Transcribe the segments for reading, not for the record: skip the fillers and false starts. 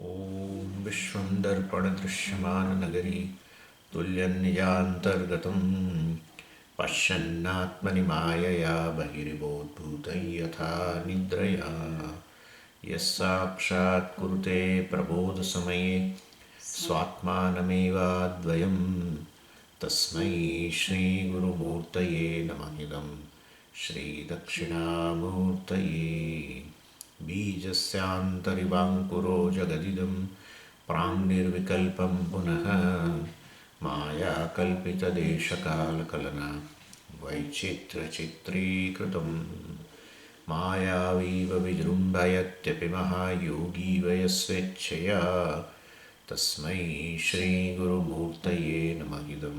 ॐ विश्वं दर्पणदृश्यमाननगरी तुल्यन्निजान्तर्गतं पश्यन्नात्मनि मायया बहिर्बोधभूतं यथा निद्रया यस्साक्षात् कुरुते प्रबोधसमये स्वात्मानमेवाद्वयं तस्मै श्रीगुरुमूर्तये नमः इदं श्रीदक्षिणामूर्तये बीजस्यान्तरिवाङ्कुरो जगदिदं प्राङ्निर्विकल्पं पुनः मायाकल्पितदेशकालकलना वैचित्र्यचित्रीकृतं मायावीव विजृम्भयत्यपि महायोगी वयस्वेच्छया तस्मै श्रीगुरुमूर्तये नमः इदं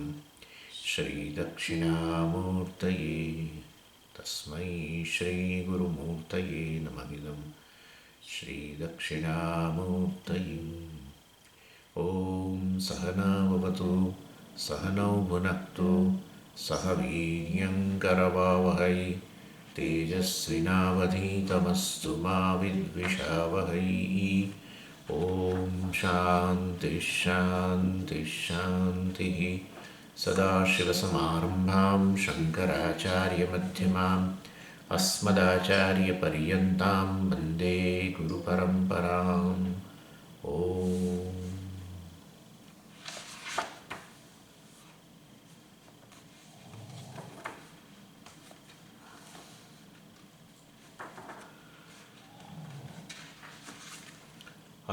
श्रीदक्षिणामूर्तये तस्मै श्रीगुरुमूर्तये नमः इदं श्रीदक्षिणामूर्तये ॐ सहना भवतु सहनौ भुनक्तु सह वीर्यङ्करवावहै तेजस्विनावधीतमस्तु मा विद्विषावहै ॐ शान्तिः शान्तिः शान्तिः सदाशिवसमारम्भां शङ्कराचार्यमध्यमाम् अस्मदाचार्यपर्यन्तां वन्दे गुरुपरम्पराम् ॐ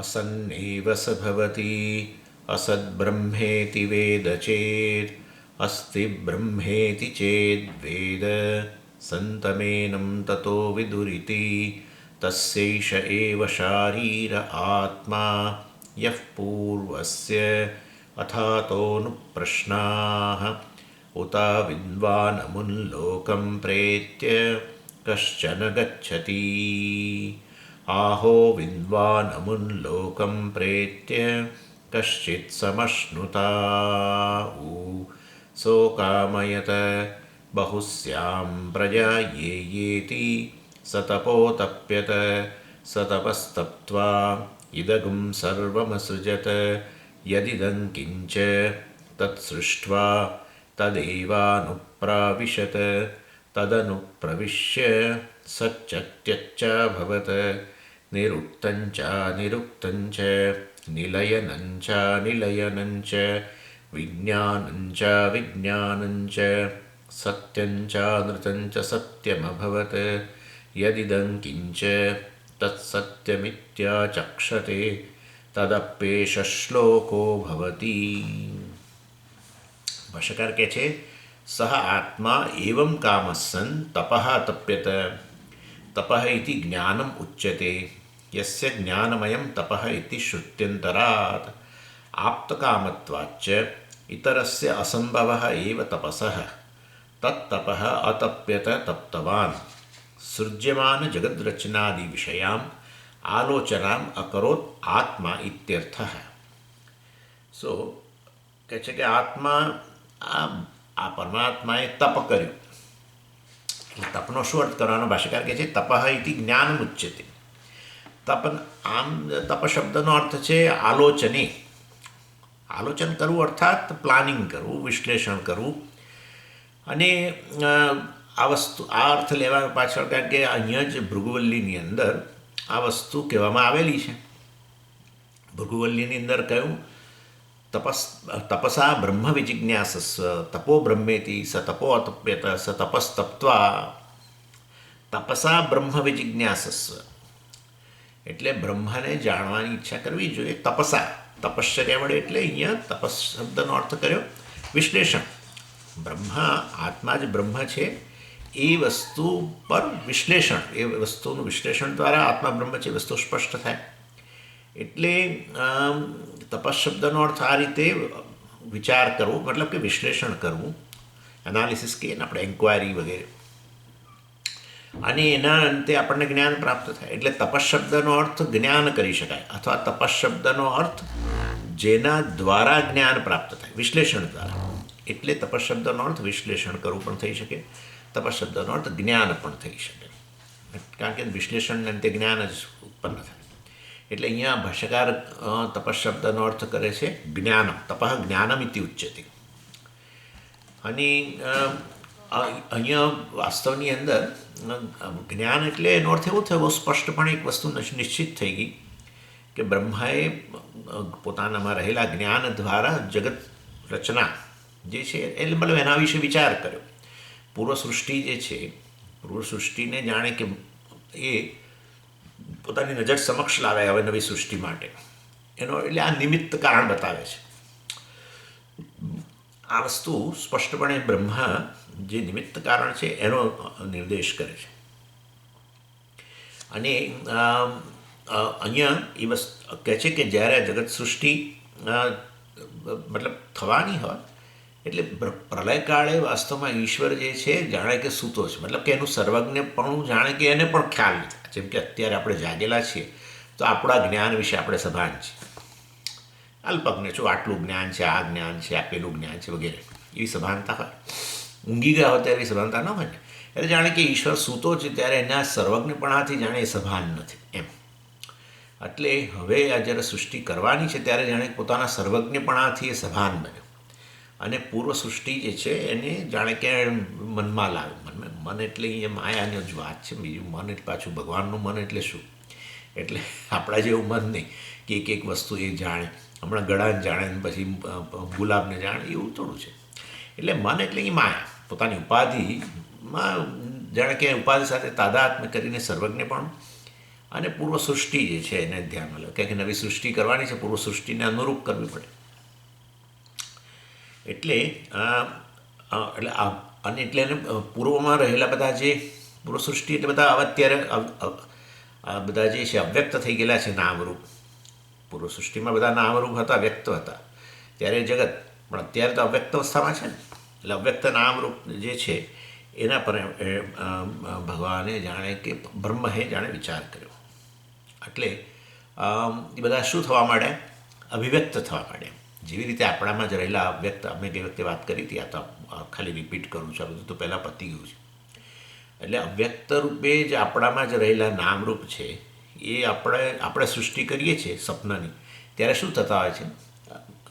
असन्नेव स भवति असद्ब्रह्मेति वेद चेत् अस्ति ब्रह्मेति चेद्वेद सन्तमेनं ततो विदुरिति तस्यैष एव शारीर आत्मा यः पूर्वस्य अथातोऽनुप्रश्नाः उत विद्वानमुल्लोकं प्रेत्य कश्चन गच्छति आहो विद्वानमुल्लोकं प्रेत्य कश्चित् समश्नुता सोकामयत बहुस्यां प्रजा ये येति स तपोतप्यत स तपस्तप्त्वा इदगुं सर्वमसृजत यदिदं किञ्च तत्सृष्ट्वा तदेवानुप्राविशत तदनुप्रविश्य सच्चत्यच्चाभवत् निरुक्तञ्च निरुक्तञ्च निलयनञ्च निलयनञ्च विज्ञानञ्च विज्ञानञ्च सत्यञ्च नृतञ्च सत्यमभवत् यदिदं किञ्च तत्सत्यमित्याचक्षते तदप्येष श्लोको भवति ભાષ્યકાર કહે છે સહ આત્મા એવં કામસ્સન તપઃ તપ્યત તપઃ ઇતિ જ્ઞાનમ ઉચ્યતે યસ્ય જ્ઞાનમયં તપઃ ઇતિ શ્રુત્યંતરાત આપ્તકામત્વાચ્ચ ઇતરસ્ય અસંભવઃ એવ તપસઃ તત્તપઃ અતપ્યત તપ્તવાન સૃજ્યમાન જગદ્રચનાદિ વિષયામ આલોચનામ અકરોત આત્મા ઇત્યર્થઃ સો કહે છે કે આત્મા આ પરમાત્માએ તપ કર્યું. તપનો શું અર્થ કરવાનો ભાષ્યકાર કહે છે તપઃ ઇતિ જ્ઞાનમ ઉચ્યતે. તપ આમ તપ શબ્દનો અર્થ છે આલોચને. આલોચન કરવું અર્થાત પ્લાનિંગ કરવું, વિશ્લેષણ કરવું. અને આ વસ્તુ આ અર્થ લેવા પાછળ કારણ કે અહીંયા જ ભૃગુવલ્લીની અંદર આ વસ્તુ કહેવામાં આવેલી છે. ભૃગુવલ્લીની અંદર કહ્યું તપસા બ્રહ્મ વિજિજ્ઞાસસ્વ તપો બ્રહ્મેતિ સ તપો અતપ્યત સ તપસ્તપ્ત્વા તપસા બ્રહ્મ વિજિજ્ઞાસસ્વ એટલે બ્રહ્મને જાણવાની ઈચ્છા કરવી જોઈએ. તપસા તપશ્ચર્યા વડે એટલે અહીંયા તપસ શબ્દનો અર્થ કર્યો વિશ્લેષણ. બ્રહ્મ આત્મા જ બ્રહ્મ છે એ વસ્તુ પર વિશ્લેષણ, એ વસ્તુનું વિશ્લેષણ દ્વારા આત્મા બ્રહ્મ છે વસ્તુ સ્પષ્ટ થાય. એટલે તપસ શબ્દનો અર્થ આ રીતે વિચાર કરવો, મતલબ કે વિશ્લેષણ કરવું, એનાલિસિસ કહીએ ને આપણે, એન્ક્વાયરી વગેરે. અને એના અંતે આપણને જ્ઞાન પ્રાપ્ત થાય. એટલે તપસ શબ્દનો અર્થ જ્ઞાન કરી શકાય, અથવા તપસ શબ્દનો અર્થ જેના દ્વારા જ્ઞાન પ્રાપ્ત થાય, વિશ્લેષણ દ્વારા. એટલે તપસ શબ્દનો અર્થ વિશ્લેષણ કરવું પણ થઈ શકે, તપસ શબ્દનો અર્થ જ્ઞાન પણ થઈ શકે. કારણ કે વિશ્લેષણને અંતે જ્ઞાન જ ઉત્પન્ન થાય. એટલે અહીંયા ભાષ્યકાર તપસ શબ્દનો અર્થ કરે છે જ્ઞાનમ. તપઃ જ્ઞાનમ ઇતિ ઉચ્યતે. અને અહીંયા વાસ્તવની અંદર જ્ઞાન એટલે એનો અર્થ એવો થયો, બહુ સ્પષ્ટપણે એક વસ્તુ નિશ્ચિત થઈ ગઈ કે બ્રહ્માએ પોતાનામાં રહેલા જ્ઞાન દ્વારા જગત રચના જે છે એટલે મતલબ એના વિશે વિચાર કર્યો. પૂર્વ સૃષ્ટિ જે છે, પૂર્વ સૃષ્ટિને જાણે કે એ પોતાની નજર સમક્ષ લાવે હવે નવી સૃષ્ટિ માટે, એનો એટલે આ નિમિત્ત કારણ બતાવે છે. આ વસ્તુ સ્પષ્ટપણે બ્રહ્મા જે નિમિત્ત કારણ છે એનો નિર્દેશ કરે છે. અને અહીંયા એ વસ્તુ કહે છે કે જ્યારે જગત સૃષ્ટિ મતલબ થવાની હોય એટલે પ્રલયકાળે વાસ્તવમાં ઈશ્વર જે છે જાણે કે સૂતો છે, મતલબ કે એનું સર્વજ્ઞપણું જાણે કે એને પણ ખ્યાલ નથી. જેમ કે અત્યારે આપણે જાગેલા છીએ તો આપણા જ્ઞાન વિશે આપણે સભાન છીએ, અલ્પજ્ઞ છો, આટલું જ્ઞાન છે, આ જ્ઞાન છે, આ પેલું જ્ઞાન છે વગેરે, એવી સભાનતા હોય. ઊંઘી ગયા હોય ત્યારે એવી સભાનતા ન હોય ને. એટલે જાણે કે ઈશ્વર સૂતો છે ત્યારે એના સર્વજ્ઞપણાથી જાણે એ સભાન નથી એમ. એટલે હવે આ જ્યારે સૃષ્ટિ કરવાની છે ત્યારે જાણે પોતાના સર્વજ્ઞપણાથી એ સભાન બન્યો. અને પૂર્વ સૃષ્ટિ જે છે એને જાણે કે મનમાં લાવ્યું. મન એટલે અહીંયા માયાની જ વાત છે, બીજું મન એટલે પાછું ભગવાનનું મન એટલે શું? એટલે આપણા જેવું મન નહીં કે એક એક વસ્તુ એ જાણે, હમણાં ગળાને જાણે ને પછી ગુલાબને જાણે, એવું થોડું છે. એટલે મન એટલે એ માયા, પોતાની ઉપાધિમાં જાણે કે ઉપાધિ સાથે તાદાત્મ્ય કરીને સર્વજ્ઞ પણ. અને પૂર્વ સૃષ્ટિ જે છે એને ધ્યાનમાં લો, કે નવી સૃષ્ટિ કરવાની છે, પૂર્વ સૃષ્ટિને અનુરૂપ કરવી પડે. એટલે અને એટલે એને પૂર્વમાં રહેલા બધા જે પૂર્વ સૃષ્ટિ એટલે બધા અત્યારે બધા જે છે અવ્યક્ત થઈ ગયેલા છે નામરૂપ. પૂર્વ સૃષ્ટિમાં બધા નામરૂપ હતા, વ્યક્ત હતા ત્યારે જગત, પણ અત્યારે તો અવ્યક્ત અવસ્થામાં છે ને. એટલે અવ્યક્ત નામરૂપ જે છે એના પર ભગવાને જાણે કે બ્રહ્મએ જાણે વિચાર કર્યો. એટલે એ બધા શું થવા માંડ્યા? અભિવ્યક્ત થવા માંડ્યા. જેવી રીતે આપણામાં જ રહેલા અવ્યક્ત, અમે ગઈ વખતે વાત કરી હતી, આ તો ખાલી રિપીટ કરું છું, આ બધું તો પહેલાં પતી ગયું છે. એટલે અવ્યક્ત રૂપે જ આપણામાં જ રહેલા નામરૂપ છે એ આપણે સૃષ્ટિ કરીએ છીએ સપનાની ત્યારે શું થતા હોય છે?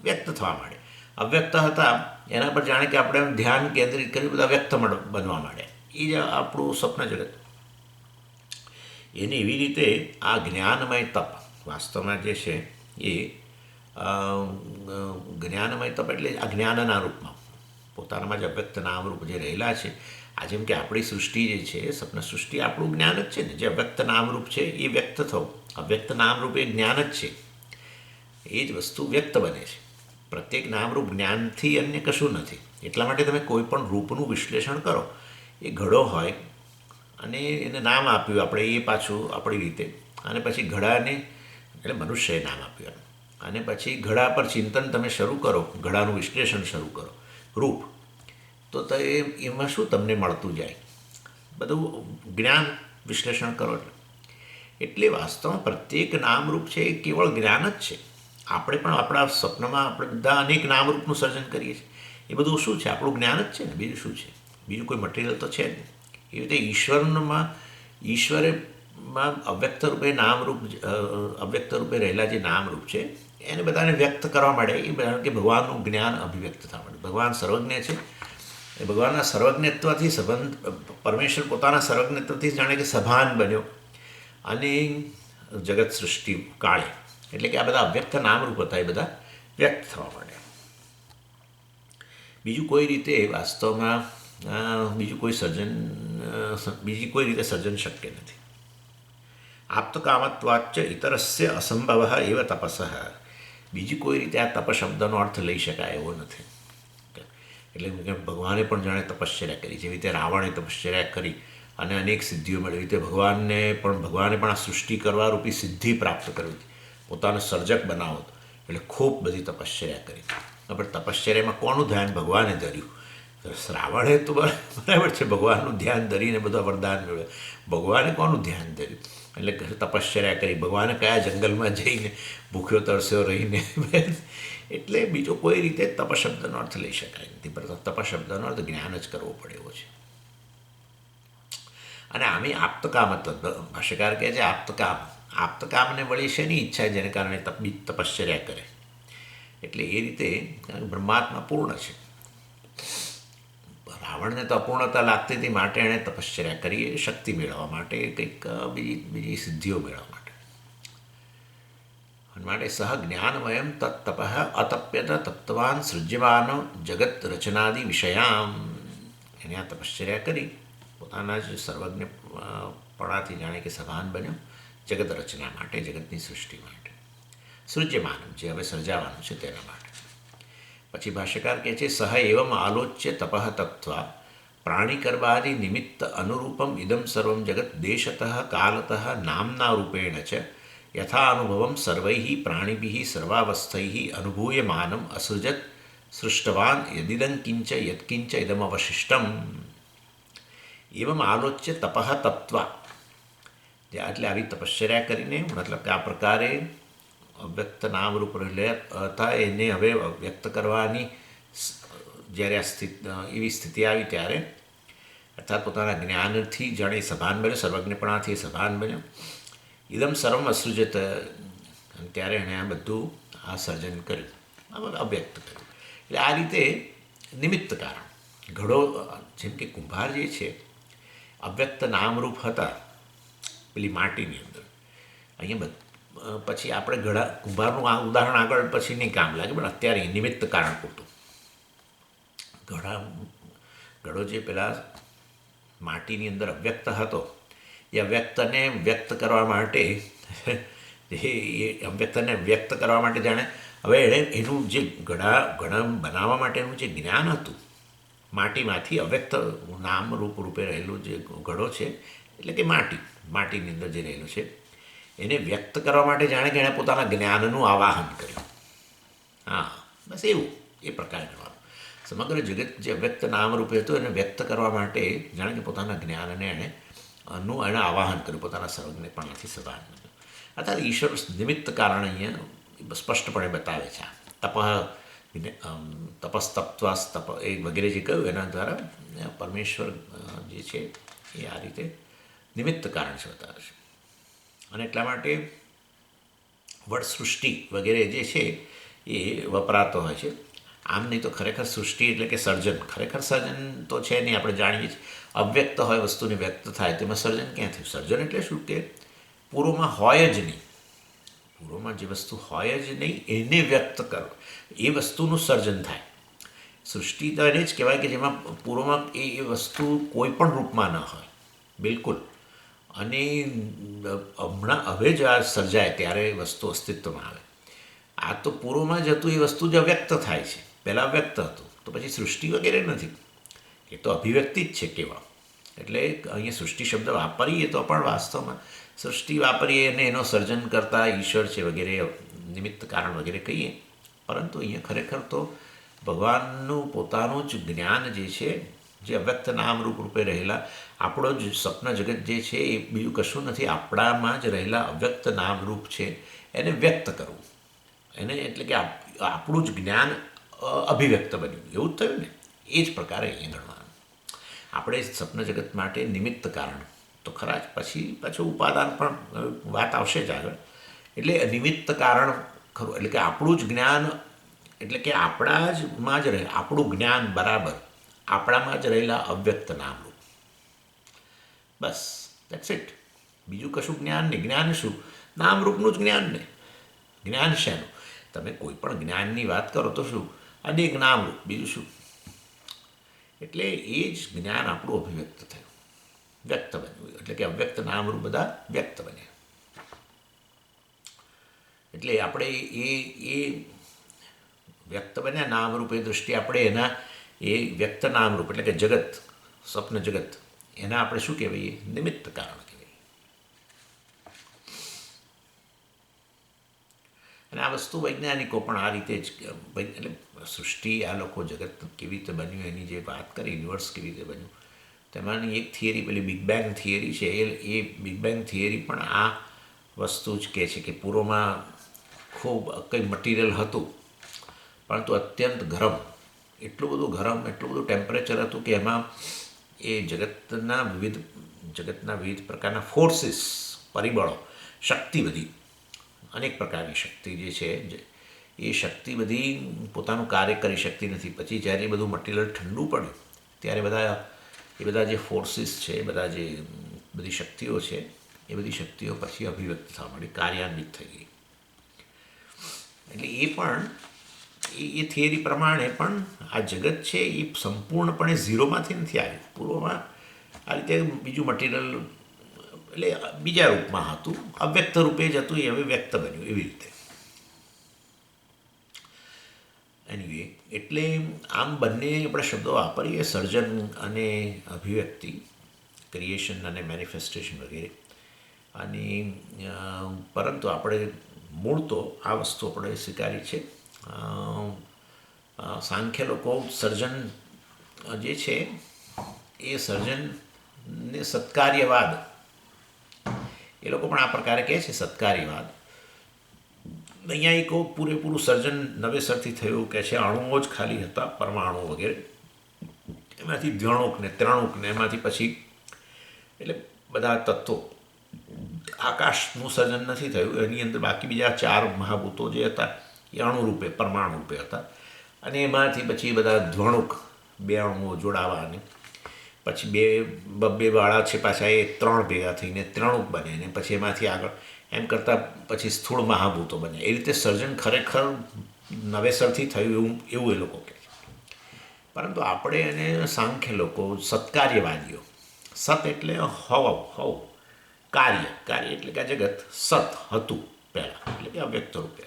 વ્યક્ત થવા માંડે. અવ્યક્ત હતા એના પર જાણે કે આપણે ધ્યાન કેન્દ્રિત કરી બધા વ્યક્ત બનવા માંડે. એ જ આપણું સ્વપ્ન જગત. એની એવી રીતે આ જ્ઞાનમય તપ વાસ્તવમાં જે છે એ જ્ઞાનમય તપ એટલે આ જ્ઞાનના રૂપમાં પોતાનામાં જ અવ્યક્ત નામરૂપ જે રહેલા છે. આ જેમ કે આપણી સૃષ્ટિ જે છે સપન સૃષ્ટિ આપણું જ્ઞાન જ છે ને. જે અવ્યક્ત નામરૂપ છે એ વ્યક્ત થવું, અવ્યક્ત નામરૂપ એ જ્ઞાન જ છે. એ જ વસ્તુ વ્યક્ત બને છે. પ્રત્યેક નામરૂપ જ્ઞાનથી અન્ય કશું નથી. એટલા માટે તમે કોઈ પણ રૂપનું વિશ્લેષણ કરો, એ ઘડો હોય અને એને નામ આપ્યું આપણે એ પાછું આપણી રીતે, અને પછી ઘડાને એટલે મનુષ્યએ નામ આપ્યું, અને પછી ઘડા પર ચિંતન તમે શરૂ કરો, ઘડાનું વિશ્લેષણ શરૂ કરો રૂપ, તો એમાં શું તમને મળતું જાય? બધું જ્ઞાન વિશ્લેષણ કરો. એટલે વાસ્તવમાં પ્રત્યેક નામરૂપ છે એ કેવળ જ્ઞાન જ છે. આપણે પણ આપણા સ્વપ્નમાં આપણે બધા અનેક નામરૂપનું સર્જન કરીએ છીએ. એ બધું શું છે? આપણું જ્ઞાન જ છે ને, બીજું શું છે? બીજું કોઈ મટીરિયલ તો છે જ નહીં. એ રીતે ઈશ્વરેમાં અવ્યક્ત રૂપે નામરૂપ, અવ્યક્ત રૂપે રહેલા જે નામરૂપ છે એને બધાને વ્યક્ત કરવા માટે એ કે ભગવાનનું જ્ઞાન અભિવ્યક્ત થવા માટે. ભગવાન સર્વજ્ઞ છે, એ ભગવાનના સર્વજ્ઞત્વથી સંબંધ, પરમેશ્વર પોતાના સર્વજ્ઞત્વથી જાણે કે સભાન બન્યો અને જગત સૃષ્ટિ કાળે. એટલે કે આ બધા અવ્યક્ત નામરૂપ હતા એ બધા વ્યક્ત થવા માંડ્યા. બીજું કોઈ રીતે વાસ્તવમાં બીજી કોઈ રીતે સર્જન શક્ય નથી. આપ્તકામત્વાચ્ચ ઇતરસ્ય અસંભવ એવ તપસ. બીજી કોઈ રીતે આ તપ શબ્દનો અર્થ લઈ શકાય એવો નથી. એટલે ભગવાને પણ જાણે તપશ્ચર્યા કરી, જેવી રીતે રાવણે તપશ્ચર્યા કરી અને અનેક સિદ્ધિઓ મેળવી, રીતે ભગવાને પણ આ સૃષ્ટિ કરવા રૂપી સિદ્ધિ પ્રાપ્ત કરવી, પોતાનો સર્જક બનાવો, એટલે ખૂબ બધી તપશ્ચર્યા કરી. પણ તપશ્ચર્યામાં કોનું ધ્યાન ભગવાને ધર્યું? રાવણે તો બરાબર છે, ભગવાનનું ધ્યાન ધરીને બધા વરદાન મેળવે. ભગવાને કોનું ધ્યાન ધર્યું? એટલે તપશ્ચર્યા કરી. ભગવાને કયા જંગલમાં જઈને ભૂખ્યો તરસ્યો રહીને એટલે બીજો કોઈ રીતે તપ શબ્દનો અર્થ લઈ શકાય નથી. પરંતુ તપ શબ્દનો અર્થ જ્ઞાન જ કરવો પડે એવો છે. અને આમે આપ્તકામ, ભાષ્યકાર કહે છે આપ્તકામ. આપ્તકામને વળી શેની ઈચ્છા જેને કારણે તપશ્ચર્યા કરે. એટલે એ રીતે બ્રહ્માત્મા પૂર્ણ છે. રાવણને તો અપૂર્ણતા લાગતી હતી, માટે એણે તપશ્ચર્યા કરી, એ શક્તિ મેળવવા માટે, કંઈક બીજી સિદ્ધિઓ મેળવવા માટે. માટે સહ જ્ઞાનમયમ તત્તપ અતપ્યત તપ્તવાન સૃજ્યમાન જગત રચનાદિ વિષયામ. એને આ તપશ્ચર્યા કરી, પોતાના જ સર્વજ્ઞપણાથી જાણે કે સભાન બન્યો જગત રચના માટે, જગતની સૃષ્ટિ માટે. સૃજ્યમાન જે હવે સર્જાવાનું છે તેના માટે. પછી ભાષ્યકાર કહે છે સહ એવમ આલોચ્ય તપઃ તત્વા પ્રાણીકર્માદિ નિમિત્ત અનુરૂપમ ઇદમ સર્વમ જગત દેશતઃ કાલતઃ નામના રૂપેણ ચ યથાનુભવમ સર્વૈઃ પ્રાણિભિઃ સર્વાવસ્થૈઃ અનુભૂયમાનમ અસૃજત સૃષ્ટવાન યદિદં કિંચ યત્કિંચ ઇદમવશિષ્ટમ. એવમ આલોચ્ય તપઃ તત્વા, એટલે આવી તપશ્ચર્યા કરીને, મતલબ કે આ પ્રકારે અવ્યક્ત નામરૂપ હતા એને હવે વ્યક્ત કરવાની જ્યારે એવી સ્થિતિ આવી ત્યારે, અર્થાત પોતાના જ્ઞાનથી જાણે સભાન બન્યો, સર્વજ્ઞપણાથી સભાન બન્યો. ઇદમ સર્વમ અસૃજત, ત્યારે એણે આ બધું આ સર્જન કર્યું, અવ્યક્ત કર્યું. એટલે આ રીતે નિમિત્ત કારણ ઘડો, જેમ કે કુંભાર જે છે અવ્યક્ત નામરૂપ હતા પેલી માટીની અંદર. અહીંયા પછી આપણે કુંભારનું આ ઉદાહરણ આગળ પછી નહીં કામ લાગે, પણ અત્યારે નિમિત્ત કારણ પૂરતું. ઘડો જે પેલા માટીની અંદર અવ્યક્ત હતો, એ અવ્યક્તને વ્યક્ત કરવા માટે જાણે હવે એનું જે ઘડા બનાવવા માટેનું જે જ્ઞાન હતું, માટીમાંથી અવ્યક્ત નામરૂપ રૂપે રહેલું જે ઘડો છે, એટલે કે માટીની અંદર જે રહેલું છે, એને વ્યક્ત કરવા માટે જાણે કે એણે પોતાના જ્ઞાનનું આવાહન કર્યું. હા, બસ એવું એ પ્રકારે કરવાનું. સમગ્ર જગત જે અવ્યક્ત નામરૂપે હતું એને વ્યક્ત કરવા માટે જાણે કે પોતાના જ્ઞાનને એણે આવાહન કર્યું, પોતાના સર્વજ્ઞપણાથી સભાન બન્યું. અર્થાત ઈશ્વર નિમિત્ત કારણ અહીંયા સ્પષ્ટપણે બતાવે છે. તપસ્તપ્વા તપ એ વગેરે જે કહ્યું એના દ્વારા પરમેશ્વર જે છે એ આ રીતે નિમિત્ત કારણ છે બતાવે છે. અને એટલા માટે વડ સૃષ્ટિ વગેરે જે છે એ વપરાતો હોય છે. આમ નહીં તો ખરેખર સૃષ્ટિ એટલે કે સર્જન, ખરેખર સર્જન તો છે નહીં, આપણે જાણીએ છીએ. અવ્યક્ત હોય વસ્તુને વ્યક્ત થાય, તેમાં સર્જન ક્યાં થયું? સર્જન એટલે શું કે પૂર્વમાં હોય જ નહીં, પૂર્વમાં જે વસ્તુ હોય જ નહીં એને વ્યક્ત કરો, એ વસ્તુનું સર્જન થાય. સૃષ્ટિ તો એને જ કહેવાય કે જેમાં પૂર્વમાં એ વસ્તુ કોઈ પણ રૂપમાં ન હોય બિલકુલ, અને હમણાં હવે જ આ સર્જાય ત્યારે વસ્તુ અસ્તિત્વમાં આવે. આ તો પૂર્વમાં જ હતું, એ વસ્તુ જ અવ્યક્ત થાય છે, પહેલાં વ્યક્ત હતું, તો પછી સૃષ્ટિ વગેરે નથી, એ તો અભિવ્યક્તિ જ છે કેવળ. એટલે અહીંયા સૃષ્ટિ શબ્દ વાપરીએ તો પણ વાસ્તવમાં સૃષ્ટિ વાપરીએ અને એનો સર્જન કરતા ઈશ્વર છે વગેરે નિમિત્ત કારણ વગેરે કહીએ, પરંતુ અહીંયા ખરેખર તો ભગવાનનું પોતાનું જ જ્ઞાન જે છે, જે અવ્યક્ત નામરૂપ રૂપે રહેલા આપણો જ સ્વપ્ન જગત જે છે એ બીજું કશું નથી, આપણામાં જ રહેલા અવ્યક્ત નામરૂપ છે એને વ્યક્ત કરવું. એને એટલે કે આપણું જ જ્ઞાન અભિવ્યક્ત બન્યું, એવું જ થયું ને. એ જ પ્રકારે અહીંયા ગણવાનું. આપણે સ્વપ્ન જગત માટે નિમિત્ત કારણ તો ખરા જ, પછી પાછું ઉપાદાન પણ વાત આવશે જ આગળ. એટલે નિમિત્ત કારણ ખરું, એટલે કે આપણું જ જ્ઞાન, એટલે કે આપણા જ માં જ રહે આપણું જ્ઞાન બરાબર આપણામાં જ રહેલા અવ્યક્ત નામરૂપ. બસ દેટ્સ ઇટ. બીજું કશું જ્ઞાન નહીં. જ્ઞાન શું? નામરૂપનું જ જ્ઞાન ને. જ્ઞાન શેનું? તમે કોઈ પણ જ્ઞાનની વાત કરો તો શું? અનેક નામરૂપ, બીજું શું? એટલે એ જ જ્ઞાન આપણું અભિવ્યક્ત થયું, વ્યક્ત બન્યું. એટલે કે અવ્યક્ત નામરૂપ બધા વ્યક્ત બન્યા. એટલે આપણે એ વ્યક્ત બન્યા નામરૂપ, એ દૃષ્ટિ આપણે એના એ વ્યક્ત નામરૂપ એટલે કે જગત, સ્વપ્ન જગત, એના આપણે શું કહેવાય? નિમિત્ત કારણ કહેવાય. અને આ વસ્તુ વૈજ્ઞાનિકો પણ આ રીતે જ, એટલે સૃષ્ટિ, આ લોકો જગત કેવી રીતે બન્યું એની જે વાત કરી, યુનિવર્સ કેવી રીતે બન્યું, તેમાંની એક થિયરી પેલી બિગ બેંગ થિયરી છે. એ બિગ બેંગ થિયરી પણ આ વસ્તુ જ કહે છે કે પૂર્વમાં ખૂબ કંઈ મટીરિયલ હતું, પરંતુ અત્યંત ગરમ, એટલું બધું ટેમ્પરેચર હતું કે એમાં એ જગતના વિવિધ પ્રકારના ફોર્સીસ, પરિબળો શક્તિ બધી અનેક પ્રકારની શક્તિ જે છે એ શક્તિ બધી પોતાનું કાર્ય કરી શકતી નથી. પછી જ્યારે એ બધું મટીરિયલ ઠંડુ પડ્યું ત્યારે બધા જે ફોર્સિસ છે, બધી શક્તિઓ છે, એ બધી શક્તિઓ પછી અભિવ્યક્ત થવા માંડી, કાર્યાન્વિત થઈ ગઈ. એટલે એ પણ એ થિયરી પ્રમાણે પણ આ જગત છે એ સંપૂર્ણપણે ઝીરોમાંથી નથી આવ્યું. પૂર્વમાં આ રીતે બીજું મટીરિયલ એટલે બીજા રૂપમાં હતું, અવ્યક્ત રૂપે જ હતું, એ હવે વ્યક્ત બન્યું એવી રીતે. એનીવે, એટલે આમ બંને આપણે શબ્દો વાપરીએ, સર્જન અને અભિવ્યક્તિ, ક્રિએશન અને મેનિફેસ્ટેશન વગેરે. અને પરંતુ આપણે મૂળ તો આ વસ્તુ આપણે સ્વીકારી છે. સાંખ્ય લોકો સર્જન જે છે એ સર્જનને સત્કાર્યવાદ, એ લોકો પણ આ પ્રકારે કહે છે સત્કાર્યવાદ. નૈયાયિકો પૂરેપૂરું સર્જન નવેસરથી થયું કે છે, અણુઓ જ ખાલી હતા, પરમાણુ વગેરે, એમાંથી દ્વણુક ને ત્રણુક ને એમાંથી પછી એટલે બધા તત્વો, આકાશનું સર્જન નથી થયું, એની અંદર બાકી બીજા 4 મહાભૂતો જે હતા એ અણુરૂપે, પરમાણુ રૂપે હતા. અને એમાંથી પછી બધા દ્વણુક, 2 અણુઓ જોડાવા, અને પછી બે વાળા છે પાછા એ 3 ભેગા થઈને ત્રણુક બને, ને પછી એમાંથી આગળ એમ કરતાં પછી સ્થૂળ મહાભૂતો બને. એ રીતે સર્જન ખરેખર નવેસરથી થયું એવું એ લોકો કહે છે. પરંતુ આપણે એને સાંખ્ય લોકો સત્કાર્યવાદીઓ, સત એટલે હોવ, કાર્ય એટલે કે આ જગત સત હતું પહેલાં, એટલે કે અવ્યક્ત રૂપે.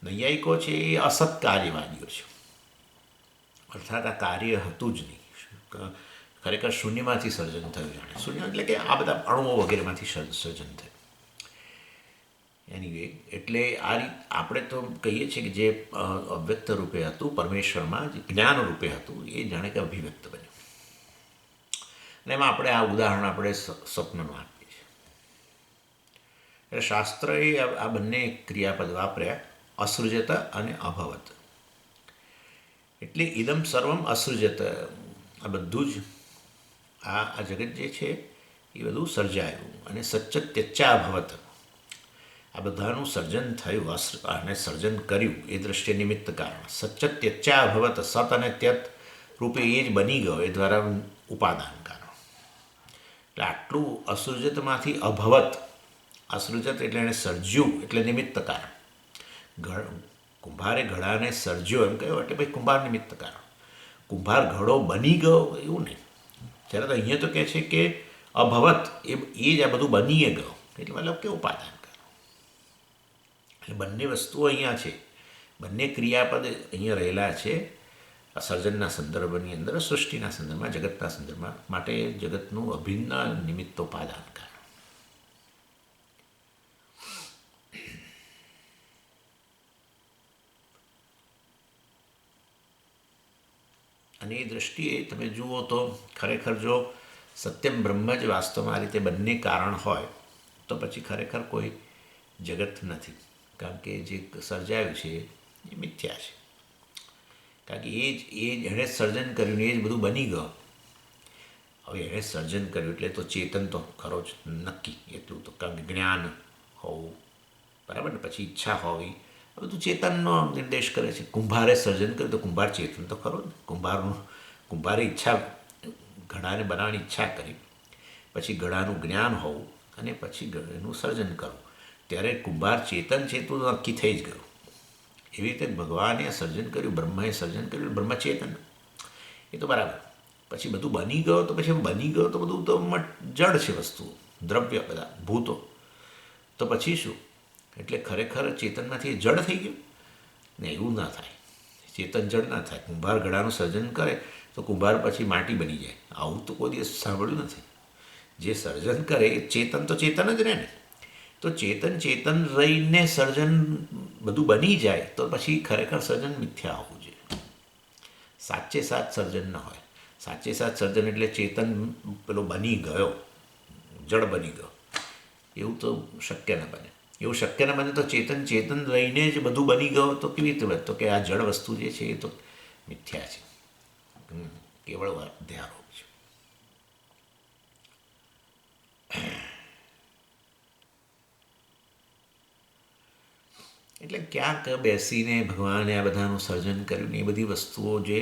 નૈયાયિકો છે એ અસત કાર્યવાદીઓ છે, અર્થાત આ કાર્ય હતું જ નહીં, ખરેખર શૂન્યમાંથી સર્જન થયું. જાણે શૂન્ય એટલે કે આ બધા અણુઓ વગેરેમાંથી સર્જન થયું. એનીવે, એટલે આ આપણે તો કહીએ છીએ કે જે અવ્યક્ત રૂપે હતું પરમેશ્વરમાં, જે જ્ઞાન રૂપે હતું, એ જાણે કે અભિવ્યક્ત બન્યું. અને એમાં આપણે આ ઉદાહરણ આપણે સ્વપ્નનું આપીએ છીએ. એટલે શાસ્ત્રએ આ બંને ક્રિયાપદ વાપર્યા, અસૃજત અને અભવત. એટલે ઇદમ સર્વમ અસૃજત, આ બધું જ આ જગત જે છે એ બધું સર્જાયું, અને સચ્ચત્યચ્ચા અભવત, આ બધાનું સર્જન થયું અને સર્જન કર્યું એ દ્રષ્ટિએ નિમિત્ત કારણ. સચ્ચત્યચ્ચા અભવત, સત અને ત્યત રૂપે એ જ બની ગયો, એ દ્વારા ઉપાદાન કારણ. એટલે આટલું અસૃજતમાંથી અભવત, અસૃજત એટલે એણે સર્જ્યું એટલે નિમિત્ત કારણ. કુંભારે ઘડાને સર્જ્યો એમ કહ્યું એટલે ભાઈ કુંભાર નિમિત્ત કારણ. કુંભાર ઘડો બની ગયો એવું નહીં. જ્યારે તો અહીંયા તો કહે છે કે અભવત, એ જ આ બધું બનીએ ગયો, એટલે મતલબ કે ઉપાદાન કારણ. એટલે બંને વસ્તુઓ અહીંયા છે, બંને ક્રિયાપદ અહીંયા રહેલા છે સર્જનના સંદર્ભની અંદર, સૃષ્ટિના સંદર્ભમાં, જગતના સંદર્ભમાં. માટે જગતનું અભિન્ન નિમિત્તોપાદાન કારણ. અને એ દ્રષ્ટિએ તમે જુઓ તો ખરેખર જો સત્યમ બ્રહ્મ જ વાસ્તવમાં આ રીતે બંને કારણ હોય તો પછી ખરેખર કોઈ જગત નથી. કારણ કે જે સર્જાયું છે એ મિથ્યા છે. કારણ કે એ જ એણે સર્જન કર્યું ને એ જ બધું બની ગયું. હવે એણે સર્જન કર્યું એટલે તો ચેતન તો ખરો જ નક્કી, એટલું તો. કારણ કે જ્ઞાન હોવું બરાબર ને, પછી ઈચ્છા હોવી, આ બધું ચેતનનો નિર્દેશ કરે છે. કુંભારે સર્જન કર્યું તો કુંભાર ચેતન તો ખરો જ. કુંભારે ઈચ્છા, ઘડાને બનાવવાની ઈચ્છા કરી, પછી ઘડાનું જ્ઞાન હોવું, અને પછી એનું સર્જન કરવું, ત્યારે કુંભાર ચેતન છે તો નક્કી થઈ જ ગયું. એવી રીતે ભગવાને સર્જન કર્યું, બ્રહ્માએ સર્જન કર્યું, બ્રહ્મ ચેતન, એ તો બરાબર. પછી બધું બની ગયો તો પછી બની ગયો તો બધું તો જડ છે વસ્તુઓ, દ્રવ્ય, બધા ભૂતો. તો પછી શું? એટલે ખરેખર ચેતનમાંથી જડ થઈ ગયું ને? એવું ના થાય. ચેતન જડ ના થાય. કુંભાર ઘડાનું સર્જન કરે તો કુંભાર પછી માટી બની જાય. આવું તો કોઈ દિવસ સાંભળ્યું નથી. જે સર્જન કરે એ ચેતન તો ચેતન જ રહે ને. તો ચેતન રહીને સર્જન બધું બની જાય તો પછી ખરેખર સર્જન મિથ્યા હોવું જોઈએ. સાચે સાચ સર્જન ન હોય. સાચે સાચ સર્જન એટલે ચેતન પેલો બની ગયો, જડ બની ગયો, એવું તો શક્ય ન બને. એવું શક્ય ન બને તો ચેતન રહીને જ બધું બની ગયો તો કેવી રીતે બને? તો કે આ જડ વસ્તુ જે છે એ તો મિથ્યા છે, કેવળ અધ્યારોપ છે. એટલે ક્યાંક બેસીને ભગવાને આ બધાનું સર્જન કર્યું ને એ બધી વસ્તુઓ જે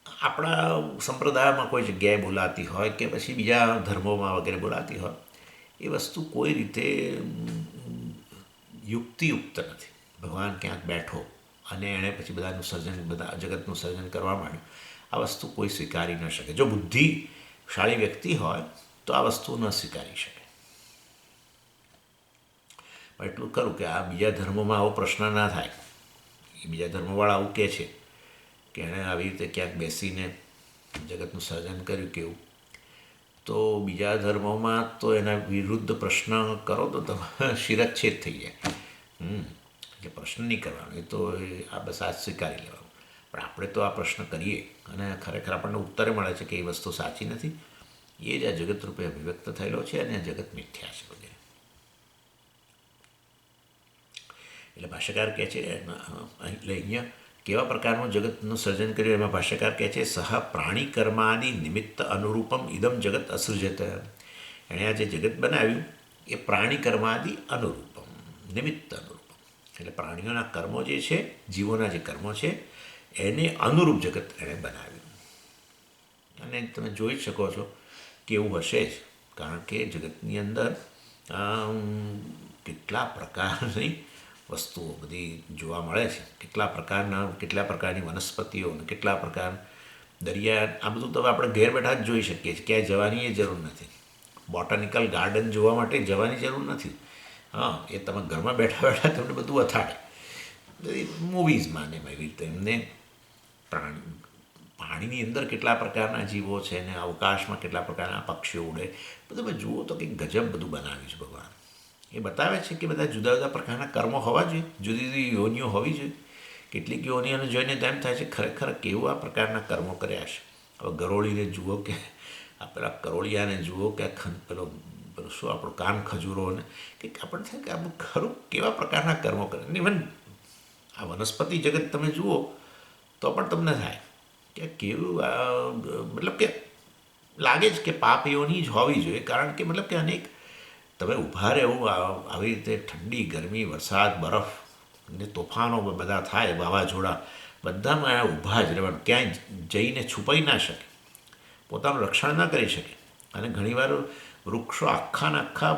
આપણા સંપ્રદાયમાં કોઈ જગ્યાએ બોલાતી હોય કે પછી બીજા ધર્મોમાં વગેરે બોલાતી હોય, એ વસ્તુ કોઈ રીતે યુક્તિયુક્ત નથી. ભગવાન ક્યાંક બેઠો અને એણે પછી બધાનું સર્જન, બધા જગતનું સર્જન કરવા માંડ્યું. આ વસ્તુ કોઈ સ્વીકારી ન શકે. જો બુદ્ધિશાળી વ્યક્તિ હોય તો આ વસ્તુ ન સ્વીકારી શકે. પણ એટલું ખરું કે આ બીજા ધર્મોમાં આવો પ્રશ્ન ના થાય. એ બીજા ધર્મોવાળા આવું કહે છે કે એણે આવી રીતે ક્યાંક બેસીને જગતનું સર્જન કર્યું કેવું, તો બીજા ધર્મોમાં તો એના વિરુદ્ધ પ્રશ્ન કરો તો તમે શિરચ્છેદ થઈ જાય. એટલે પ્રશ્ન નહીં કરવાનો, એ તો આ બસ આ સ્વીકારી લેવાનું. પણ આપણે તો આ પ્રશ્ન કરીએ અને ખરેખર આપણને ઉત્તરે મળે છે કે એ વસ્તુ સાચી નથી, એ જ આ જગત રૂપે અભિવ્યક્ત થયેલો છે અને આ જગત મિથ્યા છે વગેરે. એટલે ભાષ્યકાર કહે છે, એટલે અહીંયા કેવા પ્રકારનું જગતનું સર્જન કર્યું એમાં ભાષ્યકાર કહે છે, સહ પ્રાણી કર્માદિ નિમિત્ત અનુરૂપમ ઇદમ જગત અસૃજત. એણે આ જે જગત બનાવ્યું એ પ્રાણી કર્માદિ અનુરૂપમ, નિમિત્ત અનુરૂપમ. એટલે પ્રાણીઓના કર્મો જે છે, જીવોના જે કર્મો છે, એને અનુરૂપ જગત એણે બનાવ્યું. અને તમે જોઈ શકો છો કે એવું હશે જ, કારણ કે જગતની અંદર કેટલા પ્રકારની વસ્તુઓ બધી જોવા મળે છે. કેટલા પ્રકારની વનસ્પતિઓ અને કેટલા પ્રકાર દરિયા, આ બધું તો આપણે ઘેર બેઠા જ જોઈ શકીએ છીએ. ક્યાંય જવાની એ જરૂર નથી. બોટાનિકલ ગાર્ડન જોવા માટે જવાની જરૂર નથી. હા, એ તમે ઘરમાં બેઠા બેઠા તમને બધું અથાડે. મૂવીઝમાં ને એવી રીતે એમને પાણીની અંદર કેટલા પ્રકારના જીવો છે ને અવકાશમાં કેટલા પ્રકારના પક્ષીઓ ઉડે, બધું તમે જુઓ તો કંઈક ગજબ બધું બનાવ્યું છે ભગવાન. એ બતાવે છે કે બધા જુદા જુદા પ્રકારના કર્મો હોવા જોઈએ, જુદી જુદી યોનિઓ હોવી જોઈએ. કેટલીક યોનિઓને જોઈને તેમ થાય છે ખરેખર કેવું આ પ્રકારના કર્મો કર્યા છે. હવે ગરોળીને જુઓ કે આ પેલા કરોળિયાને જુઓ કે પેલો શું આપણું કાન ખજૂરોને, કે આપણને થાય કે આ ખરું કેવા પ્રકારના કર્મો કરે. ઇવન આ વનસ્પતિ જગત તમે જુઓ તો પણ તમને થાય કે કેવું, મતલબ કે લાગે જ કે પાપ યોની જ હોવી જોઈએ. કારણ કે મતલબ કે અનેક તમે ઊભા રહેવું આવી રીતે ઠંડી, ગરમી, વરસાદ, બરફ ને તોફાનો બધા થાય, વાવાઝોડા, બધામાં ઊભા જ રહેવાનું. ક્યાંય જઈને છુપાઈ ના શકે, પોતાનું રક્ષણ ના કરી શકે. અને ઘણીવાર વૃક્ષો આખા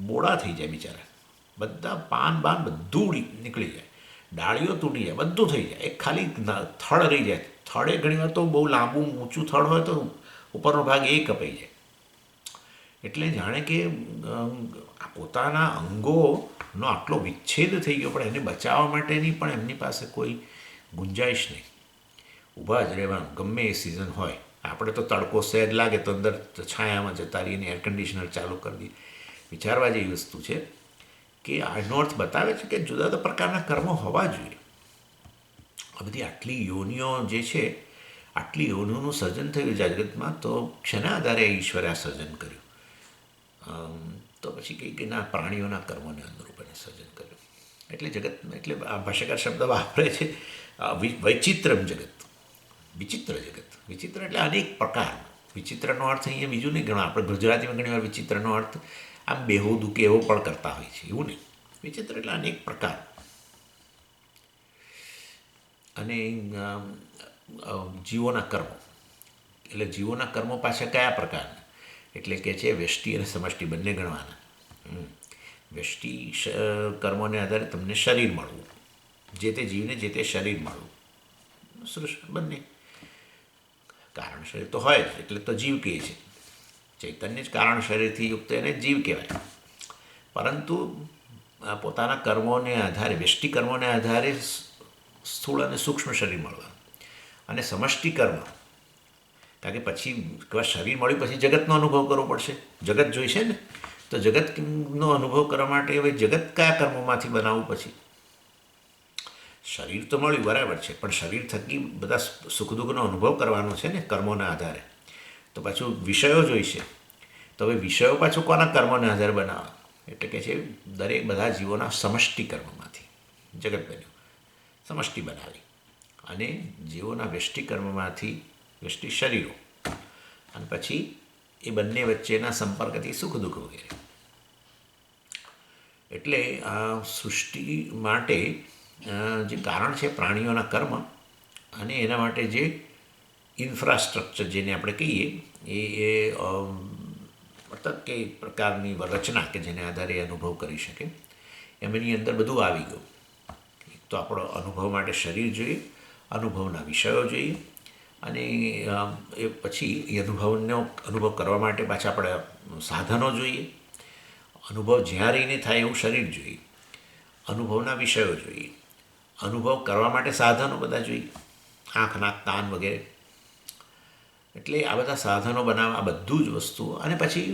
બોળા થઈ જાય બિચારા, બધા પાન બાન બધું નીકળી જાય, ડાળીઓ તૂટી જાય, બધું થઈ જાય. એક ખાલી થડ રહી જાય. થડે ઘણીવાર તો બહુ લાંબુ ઊંચું થડ હોય તો ઉપરનો ભાગ એ કપાઈ જાય. એટલે જાણે કે પોતાના અંગોનો આટલો વિચ્છેદ થઈ ગયો, પણ એને બચાવવા માટેની પણ એમની પાસે કોઈ ગુંજાઈશ નહીં. ઊભા જ રહેવાનું ગમે એ સિઝન હોય. આપણે તો તડકો સહેજ લાગે તો અંદર છાયામાં જતા રહીને એર કન્ડિશનર ચાલુ કરી દઈએ. વિચારવા જેવી વસ્તુ છે કે આનો અર્થ બતાવે છે કે જુદા જુદા પ્રકારના કર્મો હોવા જોઈએ. આ બધી આટલી યોનિઓ જે છે, આટલી યોનિઓનું સર્જન થયું જગતમાં, તો શેના આધારે ઈશ્વરે આ સર્જન કર્યું? તો પછી કંઈ કે ના, પ્રાણીઓના કર્મોને અનુરૂપ એને સર્જન કર્યું. એટલે જગત, એટલે આ ભાષાકાર શબ્દ વાપરે છે વૈચિત્રમ જગત, વિચિત્ર જગત. વિચિત્ર એટલે અનેક પ્રકારનું. વિચિત્રનો અર્થ અહીંયા બીજું નહીં ગણો. આપણે ગુજરાતીમાં ઘણી વાર વિચિત્રનો અર્થ આમ બેહુદું કે એવો પણ કરતા હોય છે, એવું નહીં. વિચિત્ર એટલે અનેક પ્રકાર. અને જીવોના કર્મો, એટલે જીવોના કર્મો પાછા કયા પ્રકારના? એટલે કે છે વ્યષ્ટિ અને સમષ્ટિ બંને ગણવાના. વ્યષ્ટિ કર્મોને આધારે તમને શરીર મળવું, જે તે જીવને જે તે શરીર મળવું, સૃષ્ટિ બંને. કારણ શરીર તો હોય જ, એટલે તો જીવ કહે છે. ચૈતન્ય જ કારણ શરીરથી યુક્ત એને જીવ કહેવાય. પરંતુ પોતાના કર્મોને આધારે, વ્યષ્ટિ કર્મોને આધારે સ્થૂળ અને સૂક્ષ્મ શરીર મળવા. અને સમષ્ટિ કર્મ, કારણ કે પછી શરીર મળ્યું પછી જગતનો અનુભવ કરવો પડશે, જગત જોઈશે ને. તો જગતનો અનુભવ કરવા માટે હવે જગત કયા કર્મોમાંથી બનાવવું? પછી શરીર તો મળ્યું બરાબર છે, પણ શરીર થકી બધા સુખ દુઃખનો અનુભવ કરવાનો છે ને કર્મોના આધારે. તો પાછું વિષયો જોઈશે. તો હવે વિષયો પાછું કોના કર્મોને આધારે બનાવવા? એટલે કે છે બધા જીવોના સમષ્ટિ કર્મમાંથી જગત બન્યું, સમષ્ટિ બનાવી. અને જીવોના વ્યષ્ટિ કર્મમાંથી વ્યષ્ટિ શરીરો, અને પછી એ બંને વચ્ચેના સંપર્કથી સુખ દુઃખ વગેરે. એટલે આ સૃષ્ટિ માટે જે કારણ છે પ્રાણીઓના કર્મ, અને એના માટે જે ઇન્ફ્રાસ્ટ્રક્ચર જેને આપણે કહીએ એ મતલબ કે પ્રકારની રચના કે જેને આધારે અનુભવ કરી શકે, એમની અંદર બધું આવી ગયું. એક તો આપણો અનુભવ માટે શરીર જોઈએ, અનુભવના વિષયો જોઈએ, અને એ પછી એ અનુભવ કરવા માટે પાછા આપણે સાધનો જોઈએ. અનુભવ જ્યાં રહીને થાય એવું શરીર જોઈએ, અનુભવના વિષયો જોઈએ, અનુભવ કરવા માટે સાધનો બધા જોઈએ, આંખ નાક કાન વગેરે. એટલે આ બધા સાધનો બનાવવા, આ બધું જ વસ્તુઓ, અને પછી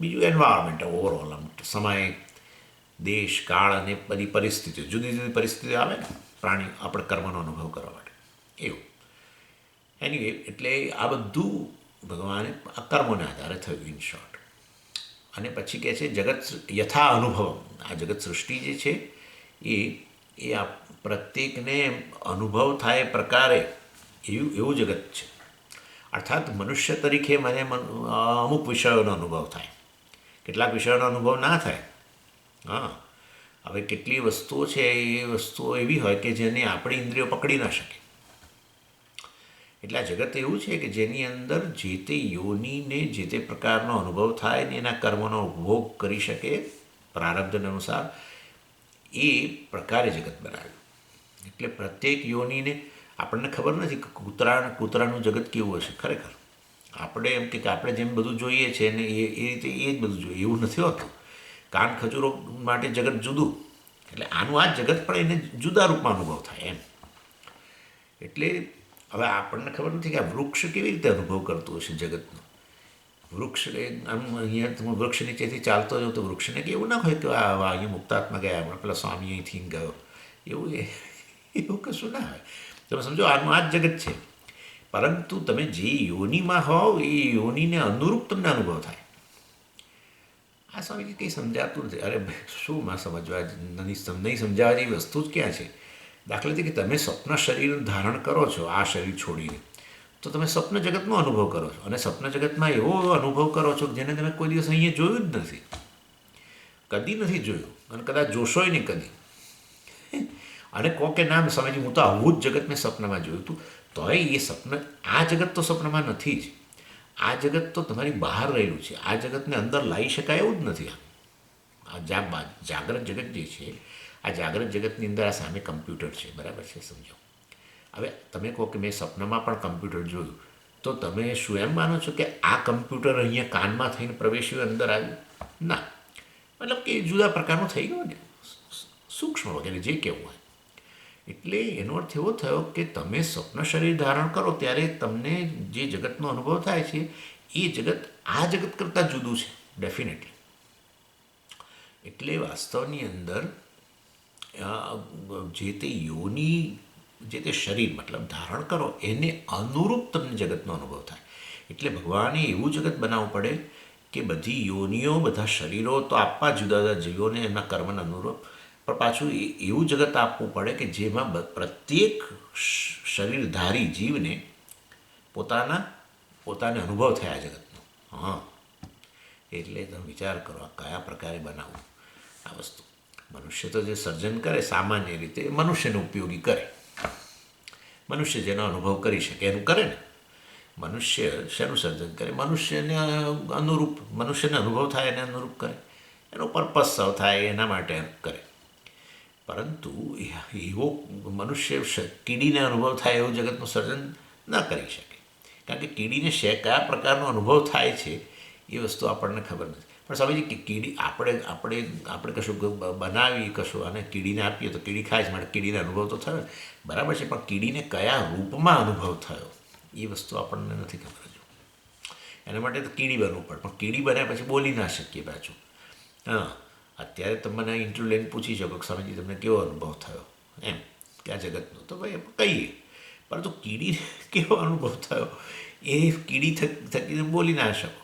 બીજું એન્વાયરમેન્ટ ઓવરઓલ, આમ સમય, દેશ, કાળ અને બધી પરિસ્થિતિઓ, જુદી જુદી પરિસ્થિતિઓ આવે ને પ્રાણી આપણે કર્મનો અનુભવ કરવા માટે, એવું. એનીવે, એટલે આ બધું ભગવાને આ કર્મોને આધારે થયું, ઇન શોર્ટ. અને પછી કહે છે જગત યથા અનુભવ, આ જગત સૃષ્ટિ જે છે એ એ આ પ્રત્યેકને અનુભવ થાય પ્રકારે એવું જગત છે. અર્થાત મનુષ્ય તરીકે મને અમુક વિષયોનો અનુભવ થાય, કેટલાક વિષયોનો અનુભવ ના થાય. હા, હવે કેટલી વસ્તુઓ છે એ વસ્તુઓ એવી હોય કે જેને આપણી ઇન્દ્રિયો પકડી ના શકે. એટલે આ જગત એવું છે કે જેની અંદર જે તે યોનિને જે તે પ્રકારનો અનુભવ થાય ને એના કર્મનો ભોગ કરી શકે પ્રારબ્ધને અનુસાર, એ પ્રકારે જગત બનાવ્યું. એટલે પ્રત્યેક યોનિને આપણને ખબર નથી કે કૂતરાનું જગત કેવું હશે. ખરેખર આપણે એમ કે આપણે જેમ બધું જોઈએ છે ને એ રીતે એ જ બધું જોઈએ એવું નથી હોતું. કાન ખજૂરો માટે જગત જુદું, એટલે આનું આ જગત પણ એને જુદા રૂપમાં અનુભવ થાય એમ. એટલે હવે આપણને ખબર નથી કે આ વૃક્ષ કેવી રીતે અનુભવ કરતું હશે જગતનો. વૃક્ષ આમ અહીંયા તમે વૃક્ષ નીચેથી ચાલતો જાઓ તો વૃક્ષને કે એવું ના હોય કે અહીંયા મુક્તાત્મા ગયા, હમણાં પેલા સ્વામી અહીંથી ગયો, એવું કશું ના હોય. તમે સમજો આનું આ જ જગત છે, પરંતુ તમે જે યોનિમાં હોવ એ યોનિને અનુરૂપ તમને અનુભવ થાય. આ સ્વામીજી કંઈ સમજાતું નથી. અરે શું માં સમજવા, નહીં સમજાવવા જેવી વસ્તુ જ ક્યાં છે. દાખલા તરીકે તમે સ્વપ્ન શરીર ધારણ કરો છો આ શરીર છોડીને, તો તમે સ્વપ્ન જગતનો અનુભવ કરો છો, અને સ્વપ્ન જગતમાં એવો અનુભવ કરો છો જેને તમે કોઈ દિવસ અહીંયા જોયું જ નથી, કદી નથી જોયું, અને કદાચ જોશોય નહીં કદી. અને કહો કે ના સમજી હું તો આવું જ જગત મેં સપનામાં જોયું હતું, તોય એ સ્વપ્ન, આ જગત તો સપનામાં નથી જ. આ જગત તો તમારી બહાર રહેલું છે, આ જગતને અંદર લાવી શકાય એવું જ નથી. આ જાગ્રત જગત જે છે, આ જાગ્રત જગતની અંદર આ સામે કમ્પ્યુટર છે, બરાબર છે, સમજો. હવે તમે કહો કે મેં સપનામાં પણ કમ્પ્યુટર જોયું, તો તમે શું એમ માનો છો કે આ કમ્પ્યુટર અહીંયા કાનમાં થઈને પ્રવેશ્યું, અંદર આવ્યું? ના, મતલબ કે જુદા પ્રકારનું થઈ ગયું ને, સૂક્ષ્મ વગેરે જે કહેવું હોય. એટલે એનો અર્થ એવો થયો કે તમે સ્વપ્ન શરીર ધારણ કરો ત્યારે તમને જે જગતનો અનુભવ થાય છે એ જગત આ જગત કરતાં જુદું છે, ડેફિનેટલી. એટલે વાસ્તવની અંદર જે તે યોનિ, જે તે શરીર મતલબ ધારણ કરો એને અનુરૂપ તમને જગતનો અનુભવ થાય. એટલે ભગવાને એવું જગત બનાવવું પડે કે બધી યોનિઓ, બધા શરીરો તો આપવા જુદા જુદા જીવોને એમના કર્મને અનુરૂપ, પણ પાછું એવું જગત આપવું પડે કે જેમાં પ્રત્યેક શરીરધારી જીવને પોતાને અનુભવ થયા જગતનો. હા, એટલે તમે વિચાર કરો આ કયા પ્રકારે બનાવવું આ વસ્તુ. મનુષ્ય તો જે સર્જન કરે સામાન્ય રીતે મનુષ્યને ઉપયોગી કરે, મનુષ્ય જેનો અનુભવ કરી શકે એનું કરે ને. મનુષ્ય શેનું સર્જન કરે? મનુષ્યને અનુરૂપ, મનુષ્યને અનુભવ થાય એને અનુરૂપ કરે, એનો પર્પસ સર્વ થાય એના માટે કરે. પરંતુ એવો મનુષ્ય કીડીને અનુભવ થાય એવું જગતનું સર્જન ન કરી શકે, કારણ કે કીડીને કયા પ્રકારનો અનુભવ થાય છે એ વસ્તુ આપણને ખબર નથી. પણ સમજીએ કે કીડી આપણે કશું બનાવી કશું અને કીડીને આપીએ તો કીડી ખાય છે, માટે કીડીને અનુભવ તો થયો, બરાબર છે, પણ કીડીને કયા રૂપમાં અનુભવ થયો એ વસ્તુ આપણને નથી ખબર હજુ. એના માટે તો કીડી બનવું પડે, પણ કીડી બન્યા પછી બોલી ના શકીએ પાછું. હા, અત્યારે તમે મને ઇન્ટરવ્યૂ લઈને પૂછી શકો કે સ્વામીજી તમને કેવો અનુભવ થયો એમ કે આ જગતનો, તો ભાઈ કહીએ. પરંતુ કીડીને કેવો અનુભવ થયો એ કીડી થકી બોલી ના શકો.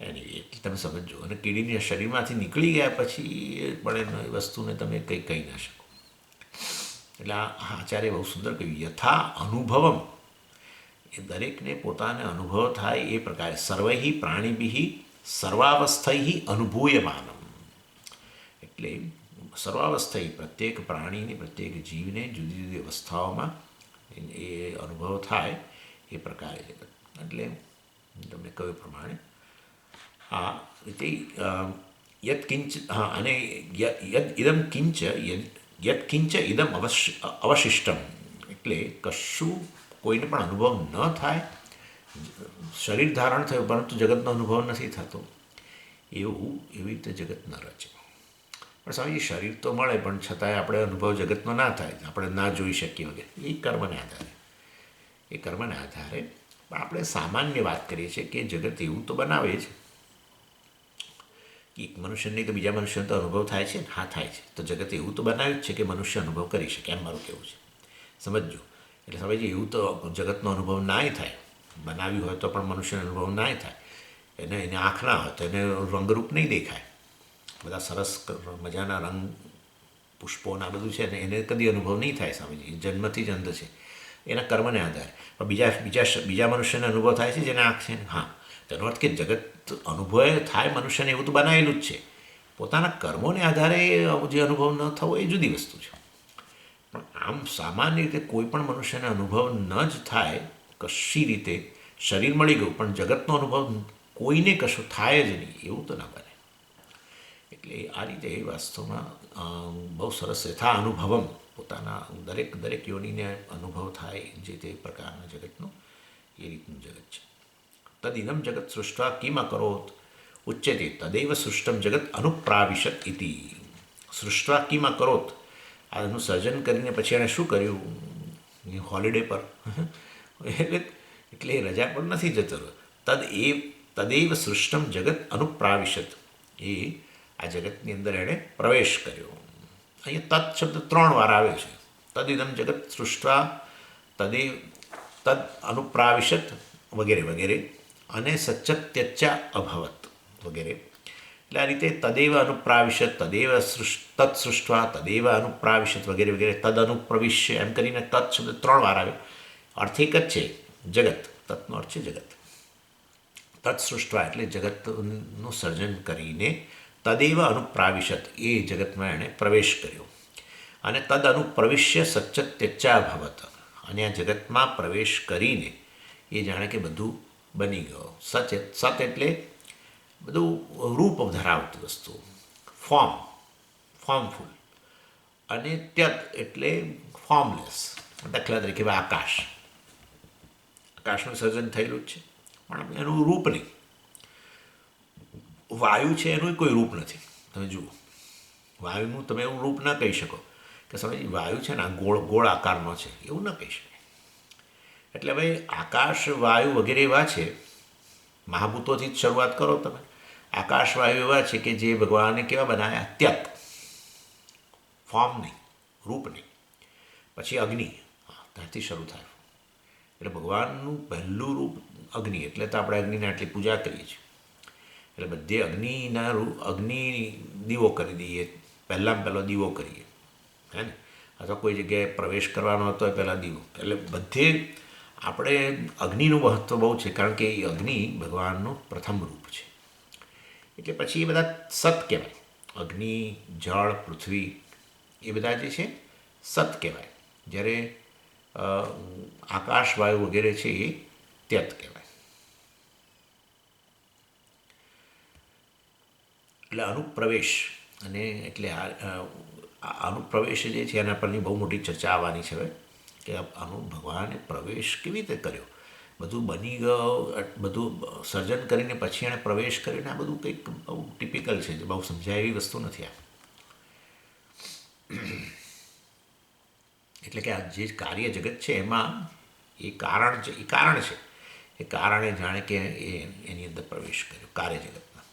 એની એટલે તમે સમજો. અને કીડીને શરીરમાંથી નીકળી ગયા પછી પણ એ વસ્તુને તમે કંઈ કહી ના શકો. એટલે આ આચાર્ય બહુ સુંદર કહ્યું, યથા અનુભવમ, એ દરેકને પોતાને અનુભવ થાય એ પ્રકારે સર્વૈ પ્રાણીભિ સર્વાવસ્થૈ અનુભૂયમાનમ. એટલે સર્વાવસ્થા પ્રત્યેક પ્રાણીની પ્રત્યેક જીવને જુદી જુદી અવસ્થાઓમાં એ અનુભવ થાય એ પ્રકારે જગત. એટલે તમને કહ્યું પ્રમાણે આ રીતે યત્કિંચ અને યદ ઇદમ કિંચ યત્કિંચ ઇદમ અવશિષ્ટમ, એટલે કશું કોઈને પણ અનુભવ ન થાય. શરીર ધારણ થયું પરંતુ જગતનો અનુભવ નથી થતો, એવી રીતે જગત ન રચે. પણ સ્વામીજી, શરીર તો મળે પણ છતાંય આપણે અનુભવ જગતનો ના થાય, આપણે ના જોઈ શકીએ વગેરે. એ કર્મને આધારે પણ આપણે સામાન્ય વાત કરીએ છીએ કે જગત એવું તો બનાવે જ કે એક મનુષ્યને કે બીજા મનુષ્યને તો અનુભવ થાય છે ને. હા, થાય છે. તો જગત એવું તો બનાવ્યું જ છે કે મનુષ્ય અનુભવ કરી શકે, એમ મારું કહેવું છે. સમજજો. એટલે સ્વામીજી, એવું તો જગતનો અનુભવ નાય થાય. બનાવ્યું હોય તો પણ મનુષ્યનો અનુભવ નાય થાય. એને આંખ ના હોય તો એને રંગરૂપ નહીં દેખાય. બધા સરસ મજાના રંગ પુષ્પોના બધું છે ને એને કદી અનુભવ નહીં થાય. સ્વામીજી, જન્મથી જ અંધ છે, એના કર્મને આધારે. પણ બીજા મનુષ્યને અનુભવ થાય છે જેને આંખ છે. હા, તેનો અર્થ કે જગત અનુભવ થાય મનુષ્યને એવું તો બનાવેલું જ છે. પોતાના કર્મોને આધારે જે અનુભવ ન થવો એ જુદી વસ્તુ છે. પણ આમ સામાન્ય રીતે કોઈ પણ મનુષ્યને અનુભવ ન જ થાય કશી રીતે. શરીર મળી ગયું પણ જગતનો અનુભવ કોઈને કશું થાય જ નહીં, એવું તો ના બને. એટલે આ રીતે વાસ્તવમાં બહુ સરસ યથા અનુભવમ, પોતાના દરેક યોનિને અનુભવ થાય જે તે પ્રકારના જગતનો, એ રીતનું જગત છે. તદિદમ જગત સૃષ્ટા કિમ અકરોત ઉચ્યતે તદૈવ સૃષ્ટમ જગત અનુપ્રાવિશત ઇતિ. સૃષ્ટા કિમ અકરોત, આનું સર્જન કરીને પછી એણે શું કર્યું? હોલિડે પર એટલે રજા પર નથી જતો રહ્યો. તદૈવ સૃષ્ટમ જગત અનુપ્રાવિશત, એ આ જગતની અંદર એણે પ્રવેશ કર્યો. અહીંયા તદ શબ્દ 3 વાર આવે છે. તદિદમ જગત સૃષ્ટા, તદ અનુપ્રાવિશત વગેરે વગેરે, અને સચ્ચત્યચ્ચા અભવત વગેરે. એટલે આ રીતે તદેવ અનુપ્રાવિશત, તદ સૃષ્ટવા, તદેવ અનુપ્રાવિશત વગેરે વગેરે, તદ અનુપ્રવિશ્ય, એમ કરીને તદ શબ્દ 3 વાર આવ્યો. અર્થ એક જ છે, જગત. તત્નો અર્થ છે જગત. તદ સૃષ્ટવા એટલે જગતનું સર્જન કરીને, તદેવ અનુપ્રાવિશત એ જગતમાં એણે પ્રવેશ કર્યો. અને તદ અનુપ્રવિશ્ય સચ્ચત્યચ્ચા અભવત, અને આ જગતમાં પ્રવેશ કરીને એ જાણે કે બધું બની ગયો. સત એટલે બધું રૂપ ધરાવતી વસ્તુ, ફોર્મફુલ. અને ત્યત એટલે ફોર્મલેસ. દાખલા તરીકે આકાશનું સર્જન થયેલું જ છે પણ એનું રૂપ નહીં. વાયુ છે એનું કોઈ રૂપ નથી. તમે જુઓ, વાયુનું તમે એવું રૂપ ના કહી શકો કે સમય વાયુ છે ને આ ગોળ આકારનો છે, એવું ના કહી શકે. એટલે ભાઈ આકાશ, વાયુ વગેરે એવા છે, મહાભૂતોથી જ શરૂઆત કરો તમે. આકાશ, વાયુ એવા છે કે જે ભગવાને કેવા બનાવ્યા? ત્યત, ફોર્મ નહીં, રૂપ નહીં. પછી અગ્નિ, ત્યાંથી શરૂ થાય. એટલે ભગવાનનું પહેલું રૂપ અગ્નિ, એટલે તો આપણે અગ્નિને આટલી પૂજા કરીએ છીએ. એટલે બધે અગ્નિ દીવો કરી દઈએ, પહેલાં પહેલો દીવો કરીએ, હે ને. અથવા કોઈ જગ્યાએ પ્રવેશ કરવાનો હતો એ પહેલાં દીવો. એટલે બધે આપણે અગ્નિનું મહત્ત્વ બહુ છે, કારણ કે એ અગ્નિ ભગવાનનું પ્રથમ રૂપ છે. એટલે પછી એ બધા સત કહેવાય. અગ્નિ, જળ, પૃથ્વી એ બધા જે છે સત કહેવાય. જ્યારે આકાશ, વાયુ વગેરે છે એ ત્યત કહેવાય. એટલે અનુપ્રવેશ, અને એટલે અનુપ્રવેશ જે છે એના પરની બહુ મોટી ચર્ચા આવવાની છે હવે, કે ભગવાને પ્રવેશ કેવી રીતે કર્યો. બધું બની ગયો, બધું સર્જન કરીને પછી એણે પ્રવેશ કરીને આ બધું કંઈક બહુ ટિપિકલ છે, બહુ સમજાય એવી વસ્તુ નથી આ. એટલે કે આ જે કાર્ય જગત છે એમાં એ કારણ છે, એ કારણે જાણે કે એની અંદર પ્રવેશ કર્યો કાર્ય જગતમાં.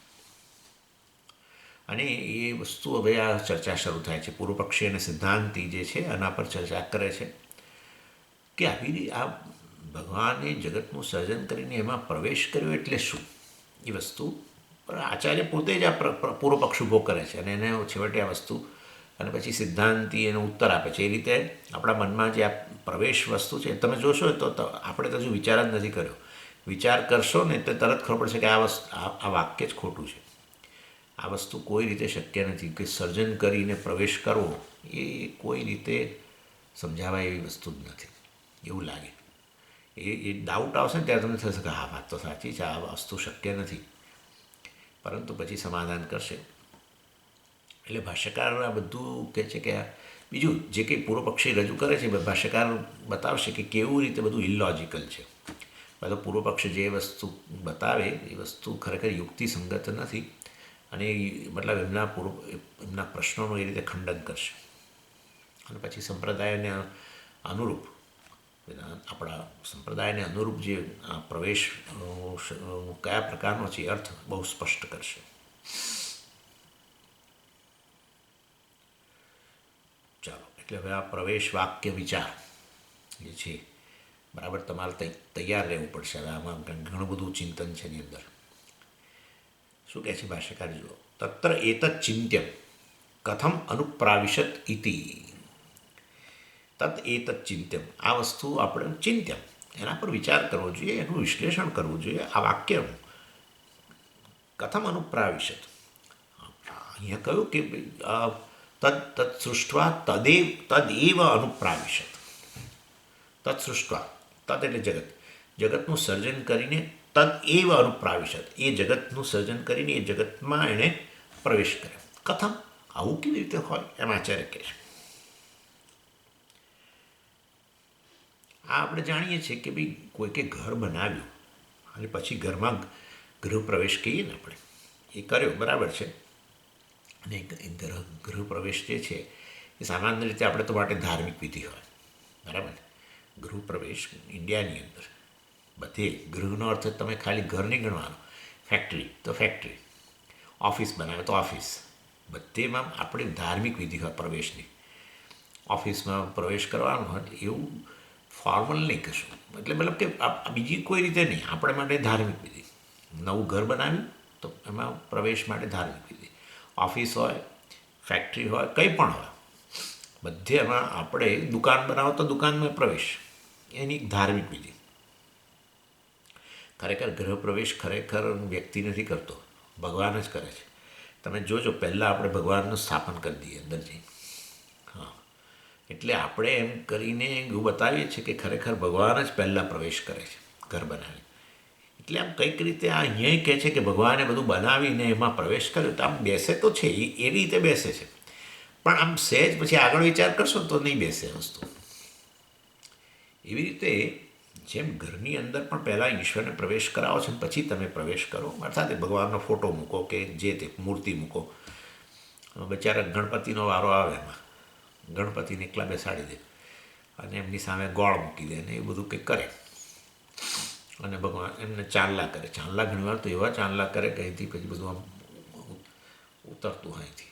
અને એ વસ્તુ હવે આ ચર્ચા શરૂ થાય છે. પૂર્વ પક્ષી અને સિદ્ધાંતિ જે છે એના પર ચર્ચા કરે છે કે આ ભગવાને જગતનું સર્જન કરીને એમાં પ્રવેશ કર્યો એટલે શું એ વસ્તુ. પણ આચાર્ય પોતે જ આ પૂર્વ પક્ષ ઊભો કરે છે અને એને છેવટે આ વસ્તુ, અને પછી સિદ્ધાંતિ એનો ઉત્તર આપે છે. એ રીતે આપણા મનમાં જે આ પ્રવેશ વસ્તુ છે તમે જોશો તો આપણે તો હજુ વિચાર જ નથી કર્યો. વિચાર કરશો ને તો તરત ખબર પડશે કે આ વાક્ય જ ખોટું છે. આ વસ્તુ કોઈ રીતે શક્ય નથી કે સર્જન કરીને પ્રવેશ કરવો એ કોઈ રીતે સમજાવાય એવી વસ્તુ જ નથી એવું લાગે. એ ડાઉટ આવશે ને ત્યારે તમને થશે કે હા વાત તો સાચી છે, આ વસ્તુ શક્ય નથી, પરંતુ પછી સમાધાન કરશે. એટલે ભાષ્યકાર આ બધું કહે છે કે બીજું જે કંઈ પૂર્વ પક્ષી રજૂ કરે છે ભાષ્યકાર બતાવશે કે કેવું રીતે બધું ઇલોજિકલ છે. બધો પૂર્વ પક્ષ જે વસ્તુ બતાવે એ વસ્તુ ખરેખર યુક્તિસંગત નથી, અને મતલબ એમના પ્રશ્નોનું એ રીતે ખંડન કરશે. અને પછી સંપ્રદાયને અનુરૂપ આપણા સંપ્રદાયને અનુરૂપ જે પ્રવેશ કયા પ્રકારનો છે અર્થ બહુ સ્પષ્ટ કરશે. ચાલો, એટલે હવે આ પ્રવેશ વાક્ય વિચાર જે છે બરાબર તમારે તૈયાર રહેવું પડશે. હવે આમાં ઘણું બધું ચિંતન છે એની અંદર. શું કહે છે ભાષ્યકાર? જુઓ, તત્ર એતત ચિંત્યમ કથમ અનુપ્રાવિશત ઇતિ. તત એતત ચિંત્યમ, આ વસ્તુ આપણે ચિંત્યમ એના પર વિચાર કરવો જોઈએ, એનું વિશ્લેષણ કરવું જોઈએ. આ વાક્ય કથમ અનુપ્રાવિશત, અહીંયા કહ્યું કે તદ સૃષ્ટવા તદેવ અનુપ્રાવિશત. તદ સૃષ્ટવા, તદ એટલે જગત, જગતનું સર્જન કરીને તદ એવ અનુપ્રાવિશત, એ જગતનું સર્જન કરીને એ જગતમાં એણે પ્રવેશ કર્યો. કથમ, આવું કેવી રીતે હોય એમ આચાર્ય કહે છે. આ આપણે જાણીએ છીએ કે ભાઈ કોઈકે ઘર બનાવ્યું અને પછી ઘરમાં ગૃહ પ્રવેશ કહીએ ને આપણે, એ કર્યો બરાબર છે. અને ગૃહ પ્રવેશ જે છે એ સામાન્ય રીતે આપણે તો માટે ધાર્મિક વિધિ હોય, બરાબર. ગૃહ પ્રવેશ ઇન્ડિયાની અંદર બધે ગૃહનો અર્થ તમે ખાલી ઘર નહીં ગણવાનો, ફેક્ટરી તો ફેક્ટરી, ઓફિસ બનાવે તો ઓફિસ, બધેમાં આપણે ધાર્મિક વિધિ હોય પ્રવેશની. ઓફિસમાં પ્રવેશ કરવાનો હોય એવું ફોર્મલ નહીં કશું, એટલે મતલબ કે બીજી કોઈ રીતે નહીં, આપણે માટે ધાર્મિક વિધિ. નવું ઘર બનાવ્યું તો એમાં પ્રવેશ માટે ધાર્મિક વિધિ. ઓફિસ હોય, ફેક્ટરી હોય, કંઈ પણ હોય, બધે એમાં આપણે દુકાન બનાવો તો દુકાનમાં પ્રવેશ, એની ધાર્મિક વિધિ. ખરેખર ગૃહ પ્રવેશ ખરેખર વ્યક્તિ નથી કરતો, ભગવાન જ કરે છે. તમે જોજો, પહેલાં આપણે ભગવાનનું સ્થાપન કરી દઈએ અંદર જઈને. હા, એટલે આપણે એમ કરીને એવું બતાવીએ છીએ કે ખરેખર ભગવાન જ પહેલાં પ્રવેશ કરે છે ઘર બનાવી. એટલે આમ કંઈક રીતે આ અહીંયા કહે છે કે ભગવાને બધું બનાવીને એમાં પ્રવેશ કર્યો, તો આમ બેસે તો છે, એ રીતે બેસે છે, પણ આમ સહેજ પછી આગળ વિચાર કરશો તો નહીં બેસે વસ્તુ. એવી રીતે જેમ ઘરની અંદર પણ પહેલાં ઈશ્વરને પ્રવેશ કરાવો છો પછી તમે પ્રવેશ કરો, અર્થાત ભગવાનનો ફોટો મૂકો કે જે તે મૂર્તિ મૂકો. બિચારા ગણપતિનો વારો આવે, એમાં ગણપતિને એકલા બેસાડી દે અને એમની સામે ગોળ મૂકી દે ને એ બધું કંઈક કરે, અને ભગવાન એમને ચાંદલા કરે. ચાંદલા ઘણીવાર તો એવા ચાંદલા કરે કે અહીંથી પછી બધું આમ ઉતરતું હોય અહીંથી.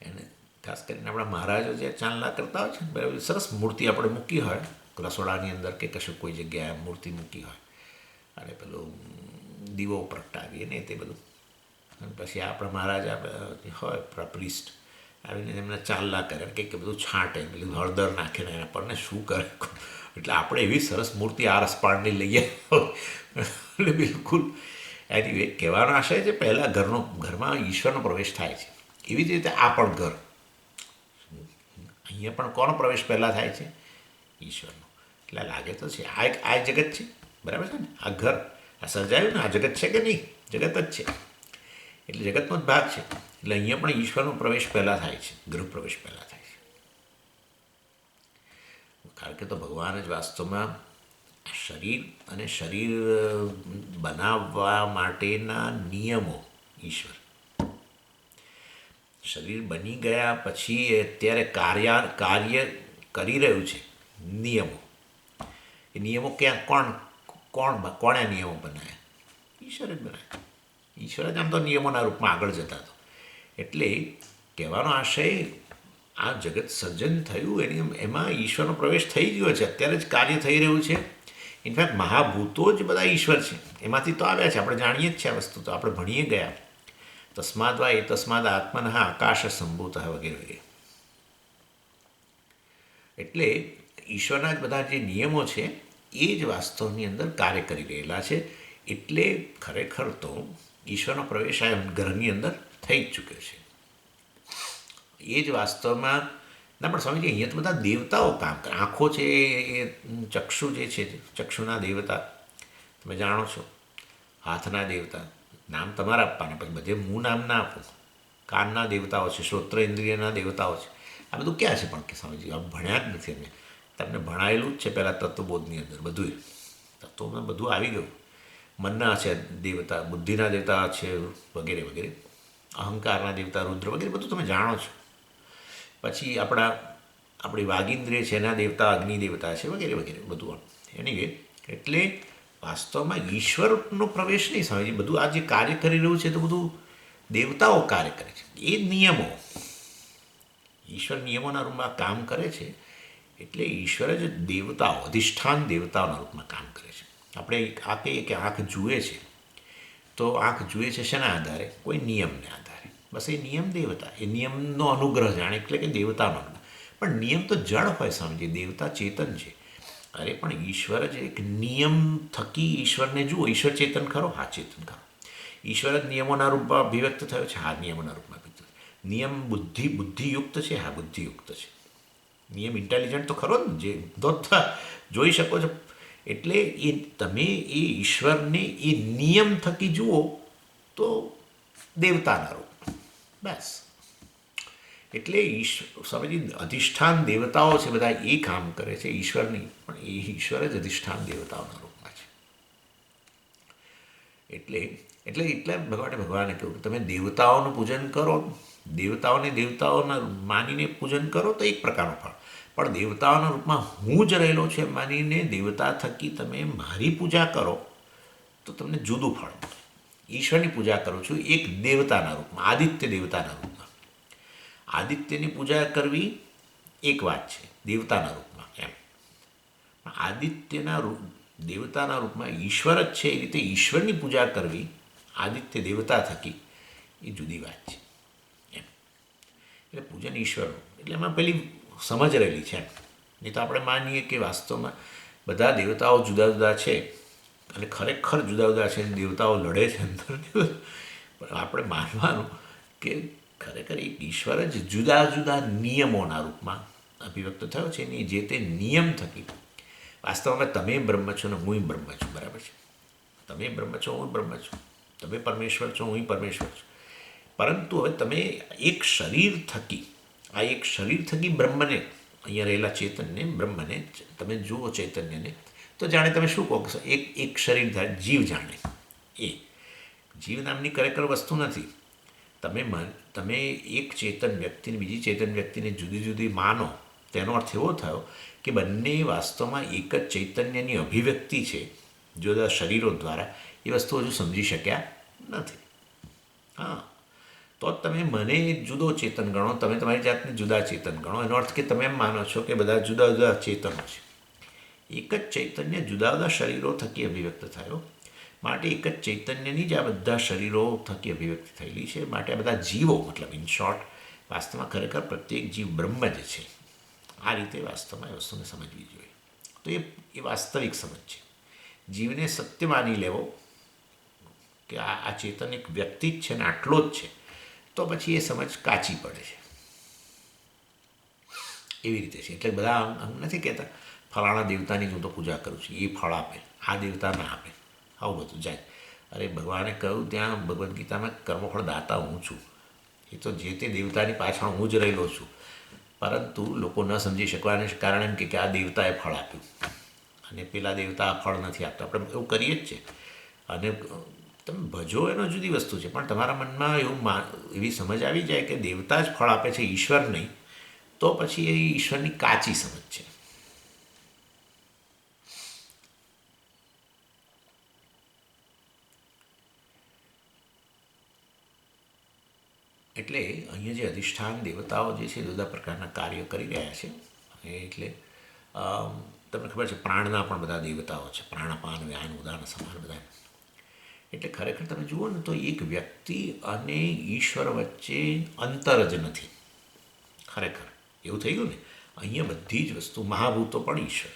એને ખાસ કરીને આપણા મહારાજો જે ચાંદલા કરતા હોય છે ને, બરાબર, સરસ મૂર્તિ આપણે મૂકી હોય રસોડાની અંદર કે કશું કોઈ જગ્યાએ મૂર્તિ મૂકી હોય, અને પેલું દીવો પ્રગટાવીએ ને તે બધું, અને પછી આપણા મહારાજા હોય પ્રિસ્ટ આવીને એમને ચાંદલા કરે, કંઈક બધું છાંટે, પેલું હળદર નાખે ને એના પર ને શું કરે. એટલે આપણે એવી સરસ મૂર્તિ આ રસપાળની લઈએ એટલે બિલકુલ. એની કહેવાનો આશય છે પહેલાં ઘરમાં ઈશ્વરનો પ્રવેશ થાય છે, એવી જ રીતે આ પણ ઘર, અહીંયા પણ કોનો પ્રવેશ પહેલાં થાય છે? ઈશ્વરનો. એટલે લાગે તો છે આ જગત છે, બરાબર છે ને, આ ઘર આ સર્જાયું ને, આ જગત છે કે નહીં? જગત જ છે, એટલે જગતનો જ ભાગ છે. એટલે અહીંયા પણ ઈશ્વરનો પ્રવેશ પહેલાં થાય છે, ગૃહ પ્રવેશ પહેલાં થાય છે. કારણ કે તો ભગવાન જ વાસ્તવમાં શરીર અને શરીર બનાવવા માટેના નિયમો, ઈશ્વર શરીર બની ગયા પછી અત્યારે કાર્ય કરી રહ્યું છે. નિયમો, એ નિયમો ક્યાં કોણે નિયમો બનાવ્યા? ઈશ્વર જ બનાવ્યા. ઈશ્વર જ આમ તો નિયમોના રૂપમાં આગળ જતા હતો. એટલે કહેવાનો આશય, આ જગત સર્જન થયું એમાં ઈશ્વરનો પ્રવેશ થઈ ગયો છે, અત્યારે જ કાર્ય થઈ રહ્યું છે. ઇનફેક્ટ મહાભૂતો જ બધા ઈશ્વર છે, એમાંથી તો આવ્યા છે, આપણે જાણીએ જ છે આ વસ્તુ, તો આપણે ભણીએ ગયા. તસ્માદ વા એ તસ્માદ આત્મન આકાશ સંભૂત વગેરે વગેરે. એટલે ઈશ્વરના જ બધા જે નિયમો છે એ જ વાસ્તવની અંદર કાર્ય કરી રહેલા છે. એટલે ખરેખર તો ઈશ્વરનો પ્રવેશ આ ગ્રહની અંદર થઈ જ ચૂક્યો છે. એ જ વાસ્તવમાં ના, પણ સ્વામીજી અહીંયા તો બધા દેવતાઓ કામ કરે. આંખો છે એ ચક્ષુ જે છે, ચક્ષુના દેવતા તમે જાણો છો, હાથના દેવતા નામ તમારે આપવાના, પછી બધે હું નામ ના આપું. કાનના દેવતાઓ છે, શ્રોત્ર ઇન્દ્રિયના દેવતાઓ છે. આ બધું ક્યાં છે પણ કે સ્વામીજી આ ભણ્યા જ નથી અમે. તમને ભણાયેલું જ છે પહેલાં તત્વબોધની અંદર બધું તત્વમાં બધું આવી ગયું. મનના છે દેવતા, બુદ્ધિના દેવતા છે વગેરે વગેરે, અહંકારના દેવતા રુદ્ર વગેરે બધું તમે જાણો છો. પછી આપણી વાગિન્દ્રિય છે એના દેવતા અગ્નિ દેવતા છે વગેરે વગેરે બધું. એની એટલે વાસ્તવમાં ઈશ્વરનો પ્રવેશ નહીં સમજે. બધું આ જે કાર્ય કરી રહ્યું છે તો બધું દેવતાઓ કાર્ય કરે છે. એ નિયમો, ઈશ્વર નિયમોના રૂપમાં કામ કરે છે. એટલે ઈશ્વર જ દેવતાઓ, અધિષ્ઠાન દેવતાઓના રૂપમાં કામ કરે છે. આપણે આ કહીએ કે આંખ જુએ છે, તો આંખ જુએ છે શેના આધારે? કોઈ નિયમને આધારે. બસ એ નિયમ દેવતા, એ નિયમનો અનુગ્રહ જાણે, એટલે કે દેવતાનો અનુગ્રહ. પણ નિયમ તો જળ હોય સમજીએ, દેવતા ચેતન છે. અરે પણ ઈશ્વર જ એક નિયમ થકી ઈશ્વરને જુઓ. ઈશ્વર ચેતન ખરો? હા, ચેતન ખરો. ઈશ્વર જ નિયમોના રૂપમાં અભિવ્યક્ત થયો છે? હા, નિયમોના રૂપમાં અભિવ્યક્ત. નિયમ બુદ્ધિયુક્ત છે? હા, બુદ્ધિયુક્ત છે. નિયમ ઇન્ટેલિજન્ટ તો ખરો ને, જે તો જોઈ શકો છો. એટલે એ તમે એ ઈશ્વરને એ નિયમ થકી જુઓ તો દેવતાના રૂપ. બસ. એટલે સમજી અધિષ્ઠાન દેવતાઓ છે બધા, એ કામ કરે છે ઈશ્વરની, પણ એ ઈશ્વર જ અધિષ્ઠાન દેવતાઓના રૂપમાં છે. એટલે ભગવાને કહ્યું કે તમે દેવતાઓનું પૂજન કરો, દેવતાઓના માનીને પૂજન કરો તો એક પ્રકારનો ફળ. પણ દેવતાઓના રૂપમાં હું જ રહેલો છે એમ માનીને દેવતા થકી તમે મારી પૂજા કરો તો તમને જુદું ફળ. ઈશ્વરની પૂજા કરું છું એક દેવતાના રૂપમાં, આદિત્ય દેવતાના રૂપમાં. આદિત્યની પૂજા કરવી એક વાત છે દેવતાના રૂપમાં એમ. દેવતાના રૂપમાં ઈશ્વર જ છે, એ રીતે ઈશ્વરની પૂજા કરવી આદિત્ય દેવતા થકી એ જુદી વાત છે એમ. એટલે પૂજન ઈશ્વરનું, એટલે એમાં પેલી સમજ રહેલી છે એમ. નહીં તો આપણે માનીએ કે વાસ્તવમાં બધા દેવતાઓ જુદા જુદા છે અને ખરેખર જુદા જુદા છે, દેવતાઓ લડે છે અંદર. પણ આપણે માનવાનું કે ખરેખર એક ઈશ્વર જ જુદા જુદા નિયમોના રૂપમાં અભિવ્યક્ત થયો છે. એની જે તે નિયમ થકી વાસ્તવમાં તમે બ્રહ્મ છો ને હું બ્રહ્મ છું, બરાબર છે? તમે બ્રહ્મ છો, હું બ્રહ્મ છું. તમે પરમેશ્વર છો, હું પરમેશ્વર છું. પરંતુ હવે તમે એક શરીર થકી, આ એક શરીર થકી બ્રહ્મને, અહીંયા રહેલા ચેતનને, બ્રહ્મને તમે જુઓ, ચૈતન્યને, તો જાણે તમે શું કહો? એક શરીર થાય, જીવ જાણે. એ જીવ નામની ખરેખર વસ્તુ નથી. તમે એક ચેતન વ્યક્તિને બીજી ચેતન વ્યક્તિને જુદી જુદી માનો, તેનો અર્થ એવો થયો કે બંને વાસ્તવમાં એક જ ચૈતન્યની અભિવ્યક્તિ છે જુદા શરીરો દ્વારા. એ વસ્તુ હજુ સમજી શક્યા નથી. હા, તો તમે મને જુદો ચેતન ગણો, તમે તમારી જાતને જુદા ચેતન ગણો. એનો અર્થ કે તમે એમ માનો છો કે બધા જુદા જુદા ચેતનો છે. એક જ ચૈતન્ય જુદા જુદા શરીરો થકી અભિવ્યક્ત થયો, માટે એક જ ચૈતન્યની જ આ બધા શરીરો થકી અભિવ્યક્તિ થયેલી છે. માટે આ બધા જીવો, મતલબ ઇન શોર્ટ, વાસ્તવમાં ખરેખર પ્રત્યેક જીવ બ્રહ્મ જ છે. આ રીતે વાસ્તવમાં એ વસ્તુને સમજવી જોઈએ. તો એ વાસ્તવિક સમજ છે. જીવને સત્ય માની લેવો કે આ ચેતન એક વ્યક્તિ જ છે ને આટલો જ છે, તો પછી એ સમજ કાચી પડે છે. એવી રીતે છે. એટલે બધા આમ નથી કહેતા ફલાણા દેવતાની હું તો પૂજા કરું છું, એ ફળ આપે, આ દેવતા ના આપે, આવું બધું જાય. અરે ભગવાને કહ્યું ત્યાં ભગવદ્ ગીતામાં, કર્મફળ દાતા હું છું. એ તો જે તે દેવતાની પાછળ હું જ રહેલો છું. પરંતુ લોકો ન સમજી શકવાને કારણે એમ કે આ દેવતાએ ફળ આપ્યું અને પેલા દેવતા આ ફળ નથી આપતા. આપણે એવું કરીએ જ છે. અને તમે ભજો એનો જુદી વસ્તુ છે, પણ તમારા મનમાં એવી સમજ આવી જાય કે દેવતા જ ફળ આપે છે, ઈશ્વર નહીં, તો પછી એ ઈશ્વરની કાચી સમજ છે. એટલે અહીંયા જે અધિષ્ઠાન દેવતાઓ જે છે જુદા પ્રકારના કાર્ય કરી રહ્યા છે. એટલે તમને ખબર છે પ્રાણના પણ બધા દેવતાઓ છે, પ્રાણપાન વ્યાન ઉદાન સમાન બધા. એટલે ખરેખર તમે જુઓ ને તો એક વ્યક્તિ અને ઈશ્વર વચ્ચે અંતર જ નથી. ખરેખર એવું થઈ ગયું ને. અહીંયા બધી જ વસ્તુ, મહાભૂતો પણ ઈશ્વર,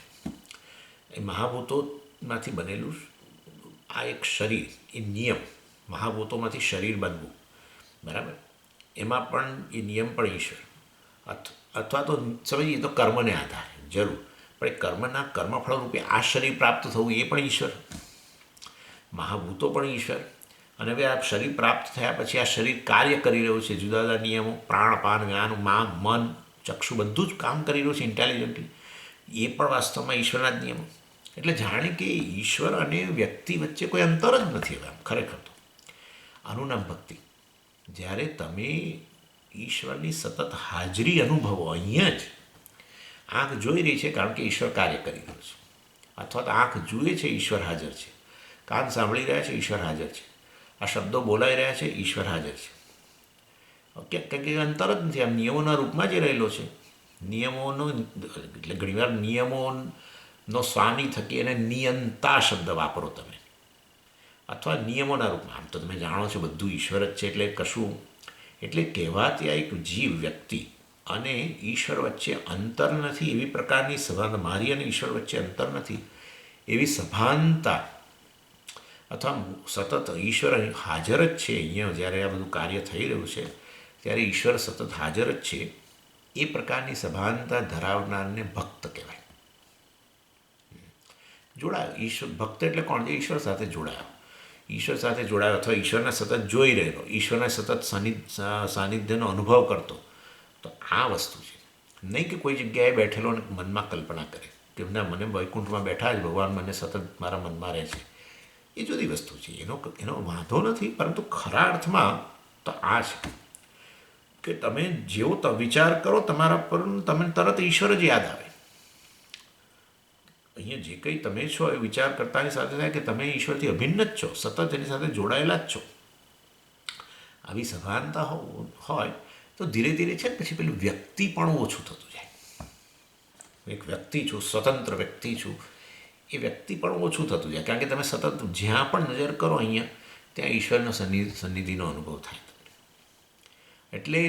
એ મહાભૂતોમાંથી બનેલું આ એક શરીર, એ નિયમ, મહાભૂતોમાંથી શરીર બનવું, બરાબર, એમાં પણ એ નિયમ પણ ઈશ્વર. અથવા તો સમજીએ તો કર્મને આધારે જરૂર, પણ એ કર્મફળ રૂપે આ શરીર પ્રાપ્ત થવું એ પણ ઈશ્વર, મહાભૂતો પણ ઈશ્વર. અને હવે આ શરીર પ્રાપ્ત થયા પછી આ શરીર કાર્ય કરી રહ્યું છે, જુદા જુદા નિયમો, પ્રાણ, પાન, જ્ઞાન, મન, ચક્ષુ બધું જ કામ કરી રહ્યું છે ઇન્ટેલિજન્ટલી, એ પણ વાસ્તવમાં ઈશ્વરના જ નિયમો. એટલે જાણે કે ઈશ્વર અને વ્યક્તિ વચ્ચે કોઈ અંતર જ નથી હવે આમ ખરેખર તો. આનું નામ ભક્તિ. જ્યારે તમે ઈશ્વરની સતત હાજરી અનુભવો, અહીંયા જ આંખ જોઈ રહી છે કારણ કે ઈશ્વર કાર્ય કરી રહ્યો છે, અથવા તો આંખ જુએ છે, ઈશ્વર હાજર છે, કાન સાંભળી રહ્યા છે, ઈશ્વર હાજર છે, આ શબ્દો બોલાઈ રહ્યા છે, ઈશ્વર હાજર છે. ઓકે, કંઈક અંતર જ નથી, આમ નિયમોના રૂપમાં જ રહેલો છે. નિયમોનો એટલે ઘણીવાર નિયમોનો સ્વામી થકી અને નિયંતા શબ્દ વાપરો તમે, અથવા નિયમોના રૂપમાં. આમ તો તમે જાણો છો બધું ઈશ્વર જ છે, એટલે કશું, એટલે કહેવાતી આ એક જીવ વ્યક્તિ અને ઈશ્વર વચ્ચે અંતર નથી એવી પ્રકારની સભાનતા, મારી અને ઈશ્વર વચ્ચે અંતર નથી એવી સભાનતા, અથવા સતત ઈશ્વર હાજર જ છે. અહીંયા જ્યારે આ બધું કાર્ય થઈ રહ્યું છે ત્યારે ઈશ્વર સતત હાજર જ છે, એ પ્રકારની સભાનતા ધરાવનારને ભક્ત કહેવાય. જોડાયો ઈશ્વર, ભક્ત એટલે કોણ? જે ઈશ્વર સાથે જોડાયો, ઈશ્વર સાથે જોડાયો, અથવા ઈશ્વરને સતત જોઈ રહેલો, ઈશ્વરના સતત સાનિધ્યનો અનુભવ કરતો. તો આ વસ્તુ છે, નહીં કે કોઈ જગ્યાએ બેઠેલો અને મનમાં કલ્પના કરે કે ના, મને વૈકુંઠમાં બેઠા જ ભગવાન મને સતત મારા મનમાં રહે છે. એ જુદી વસ્તુ છે, એનો વાંધો નથી. પરંતુ ખરા અર્થમાં તો આ છે કે તમે જેવો વિચાર કરો તમારા પર, તમે તરત ઈશ્વર જ યાદ આવે. અહીંયા જે કંઈ તમે છો એ વિચાર કરતાની સાથે થાય કે તમે ઈશ્વરથી અભિન્ન જ છો, સતત એની સાથે જોડાયેલા જ છો. આવી સભાનતા હોય તો ધીરે ધીરે છે પછી પેલું વ્યક્તિ પણ ઓછું થતું જાય. એક વ્યક્તિ છું, સ્વતંત્ર વ્યક્તિ છું, એ વ્યક્તિ પણ ઓછું થતું જાય, કારણ કે તમે સતત જ્યાં પણ નજર કરો અહીંયા ત્યાં ઈશ્વરનો સન્નિધિનો અનુભવ થાય. એટલે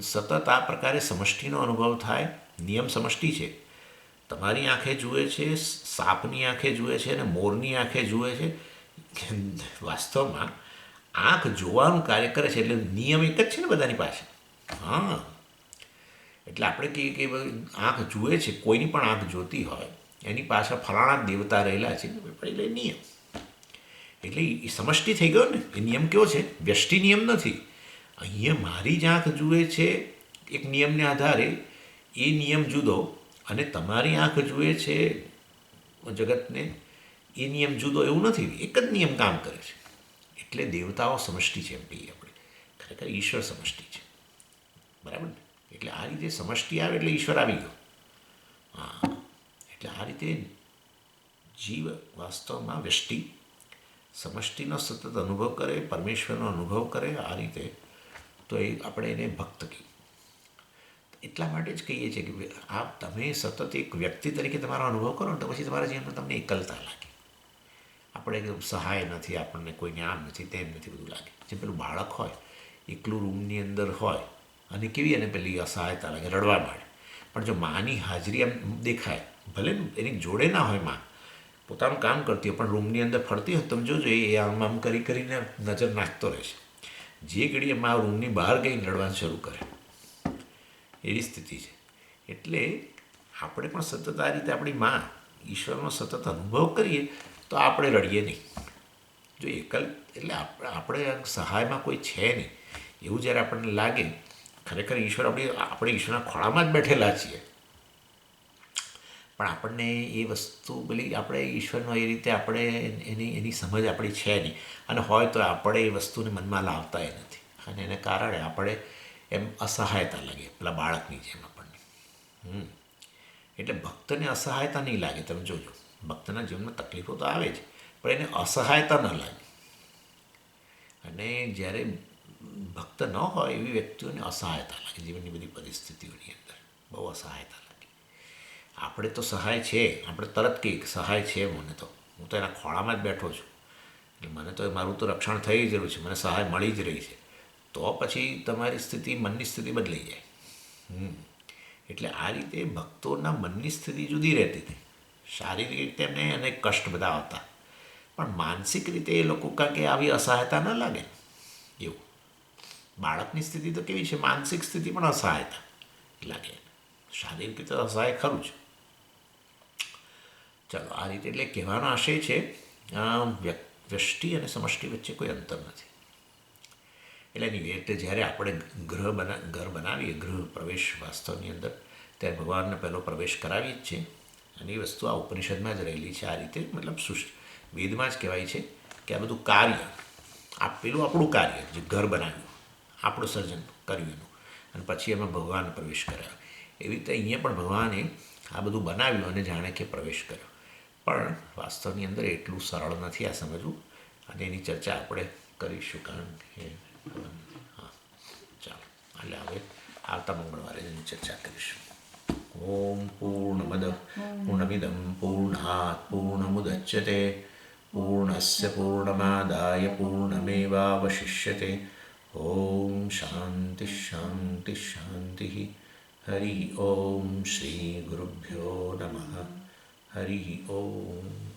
સતત આ પ્રકારે સમષ્ટિનો અનુભવ થાય. નિયમ સમષ્ટિ છે, તમારી આંખે જુએ છે, સાપની આંખે જુએ છે અને મોરની આંખે જુએ છે. વાસ્તવમાં આંખ જોવાનું કાર્ય કરે છે, એટલે નિયમ એક જ છે ને બધાની પાસે. હા, એટલે આપણે કહીએ કે આંખ જુએ છે, કોઈની પણ આંખ જોતી હોય એની પાછળ ફલાણા દેવતા રહેલા છે, એટલે નિયમ. એટલે એ સમષ્ટિ થઈ ગયો ને. એ નિયમ કેવો છે? વ્યષ્ટિ નિયમ નથી. અહીંયા મારી જ આંખ જુએ છે એક નિયમને આધારે, એ નિયમ જુદો, અને તમારી આંખ જુએ છે જગતને, એ નિયમ જુદો, એવું નથી. એક જ નિયમ કામ કરે છે. એટલે દેવતાઓ સમષ્ટિ છે એમ કહીએ આપણે, ખરેખર ઈશ્વર સમષ્ટિ છે, બરાબર ને? એટલે આ રીતે સમષ્ટિ આવે એટલે ઈશ્વર આવી ગયો. હા, એટલે આ રીતે જીવ વાસ્તવમાં વ્યષ્ટિ સમષ્ટિનો સતત અનુભવ કરે, પરમેશ્વરનો અનુભવ કરે. આ રીતે તો એ આપણે એને ભક્ત કહીએ. એટલા માટે જ કહીએ છીએ કે આ તમે સતત એક વ્યક્તિ તરીકે તમારો અનુભવ કરો ને તો પછી તમારા જીવનમાં તમને એકલતા લાગે. આપણે એકદમ સહાય નથી, આપણને કોઈને આમ નથી તેમ નથી બધું લાગે. જે પેલું બાળક હોય એકલું રૂમની અંદર હોય અને કેવી એને પેલી અસહાયતા લાગે, રડવા માંડે. પણ જો માની હાજરી આમ દેખાય, ભલે એની જોડે ના હોય, માં પોતાનું કામ કરતી હોય પણ રૂમની અંદર ફરતી હોય, તમે જોજો એ આમ આમ કરીને નજર નાખતો રહેશે. જે ઘડીએ માં રૂમની બહાર ગઈને રડવાનું શરૂ કરે, એવી સ્થિતિ છે. એટલે આપણે પણ સતત આ રીતે આપણી માં ઈશ્વરનો સતત અનુભવ કરીએ તો આપણે રડીએ નહીં. જો એટલે આપણે સહાયમાં કોઈ છે નહીં એવું જ્યારે આપણને લાગે, ખરેખર ઈશ્વર આપણે ઈશ્વરના ખોળામાં જ બેઠેલા છીએ, પણ આપણને એ વસ્તુ પેલી આપણે ઈશ્વરનો એ રીતે આપણે એની સમજ આપણી છે નહીં, અને હોય તો આપણે એ વસ્તુને મનમાં લાવતા નથી, અને એને કારણે આપણે એમ અસહાયતા લાગે પેલા બાળકની જેમ આપણને. એટલે ભક્તને અસહાયતા નહીં લાગે. તમે જોજો, ભક્તના જીવનમાં તકલીફો તો આવે જ, પણ એને અસહાયતા ન લાગે. અને જ્યારે ભક્ત ન હોય એવી વ્યક્તિઓને અસહાયતા લાગે. જીવનની બધી પરિસ્થિતિઓની અંદર બહુ અસહાયતા લાગે. આપણે તો સહાય છે, આપણે તરત કહીએ સહાય છે મને, તો હું તો એના ખોળામાં જ બેઠો છું, એટલે મને તો મારું તો રક્ષણ થઈ જ રહ્યું છે, મને સહાય મળી જ રહી છે. તો પછી તમારી સ્થિતિ, મનની સ્થિતિ બદલાઈ જાય. એટલે આ રીતે ભક્તોના મનની સ્થિતિ જુદી રહેતી હતી. શારીરિક રીતે એમને અનેક કષ્ટ બધા આવતા, પણ માનસિક રીતે એ લોકો કારણ કે આવી અસહાયતા ન લાગે એવું. બાળકની સ્થિતિ તો કેવી છે, માનસિક સ્થિતિ પણ અસહાયતા લાગે, શારીરિક રીતે અસહાય ખરું છે. ચાલો આ રીતે એટલે કહેવાનો આશય છે વ્યષ્ટિ અને સમષ્ટિ વચ્ચે કોઈ અંતર નથી. એટલે એની એટલે જ્યારે આપણે ઘર બનાવીએ, ગૃહ પ્રવેશ વાસ્તવની અંદર, ત્યારે ભગવાનને પહેલો પ્રવેશ કરાવીએ જ છે. અને એ વસ્તુ આ ઉપનિષદમાં જ રહેલી છે. આ રીતે મતલબ વેદમાં જ કહેવાય છે કે આ બધું કાર્ય, પેલું આપણું કાર્ય જે ઘર બનાવ્યું, આપણું સર્જન કર્યું એનું, અને પછી એમાં ભગવાન પ્રવેશ કરાવ્યો. એવી રીતે અહીંયા પણ ભગવાને આ બધું બનાવ્યું અને જાણે કે પ્રવેશ કર્યો. પણ વાસ્તવની અંદર એટલું સરળ નથી આ સમજવું, અને એની ચર્ચા આપણે કરીશું. કારણ કે હા, ચાલો એટલે હવે આવતા મંગળવારે એની ચર્ચા કરીશું. ઓમ પૂર્ણમદ પૂર્ણમિદમ પૂર્ણાત પૂર્ણમુદચ્યતે પૂર્ણસ્ય પૂર્ણમાદાય પૂર્ણમેવાવશિષ્યતે. ઓમ શાંતિ શાંતિ શાંતિ. હરિ ઓમ શ્રી ગુરુભ્યો નમઃ. હરિ ઓમ.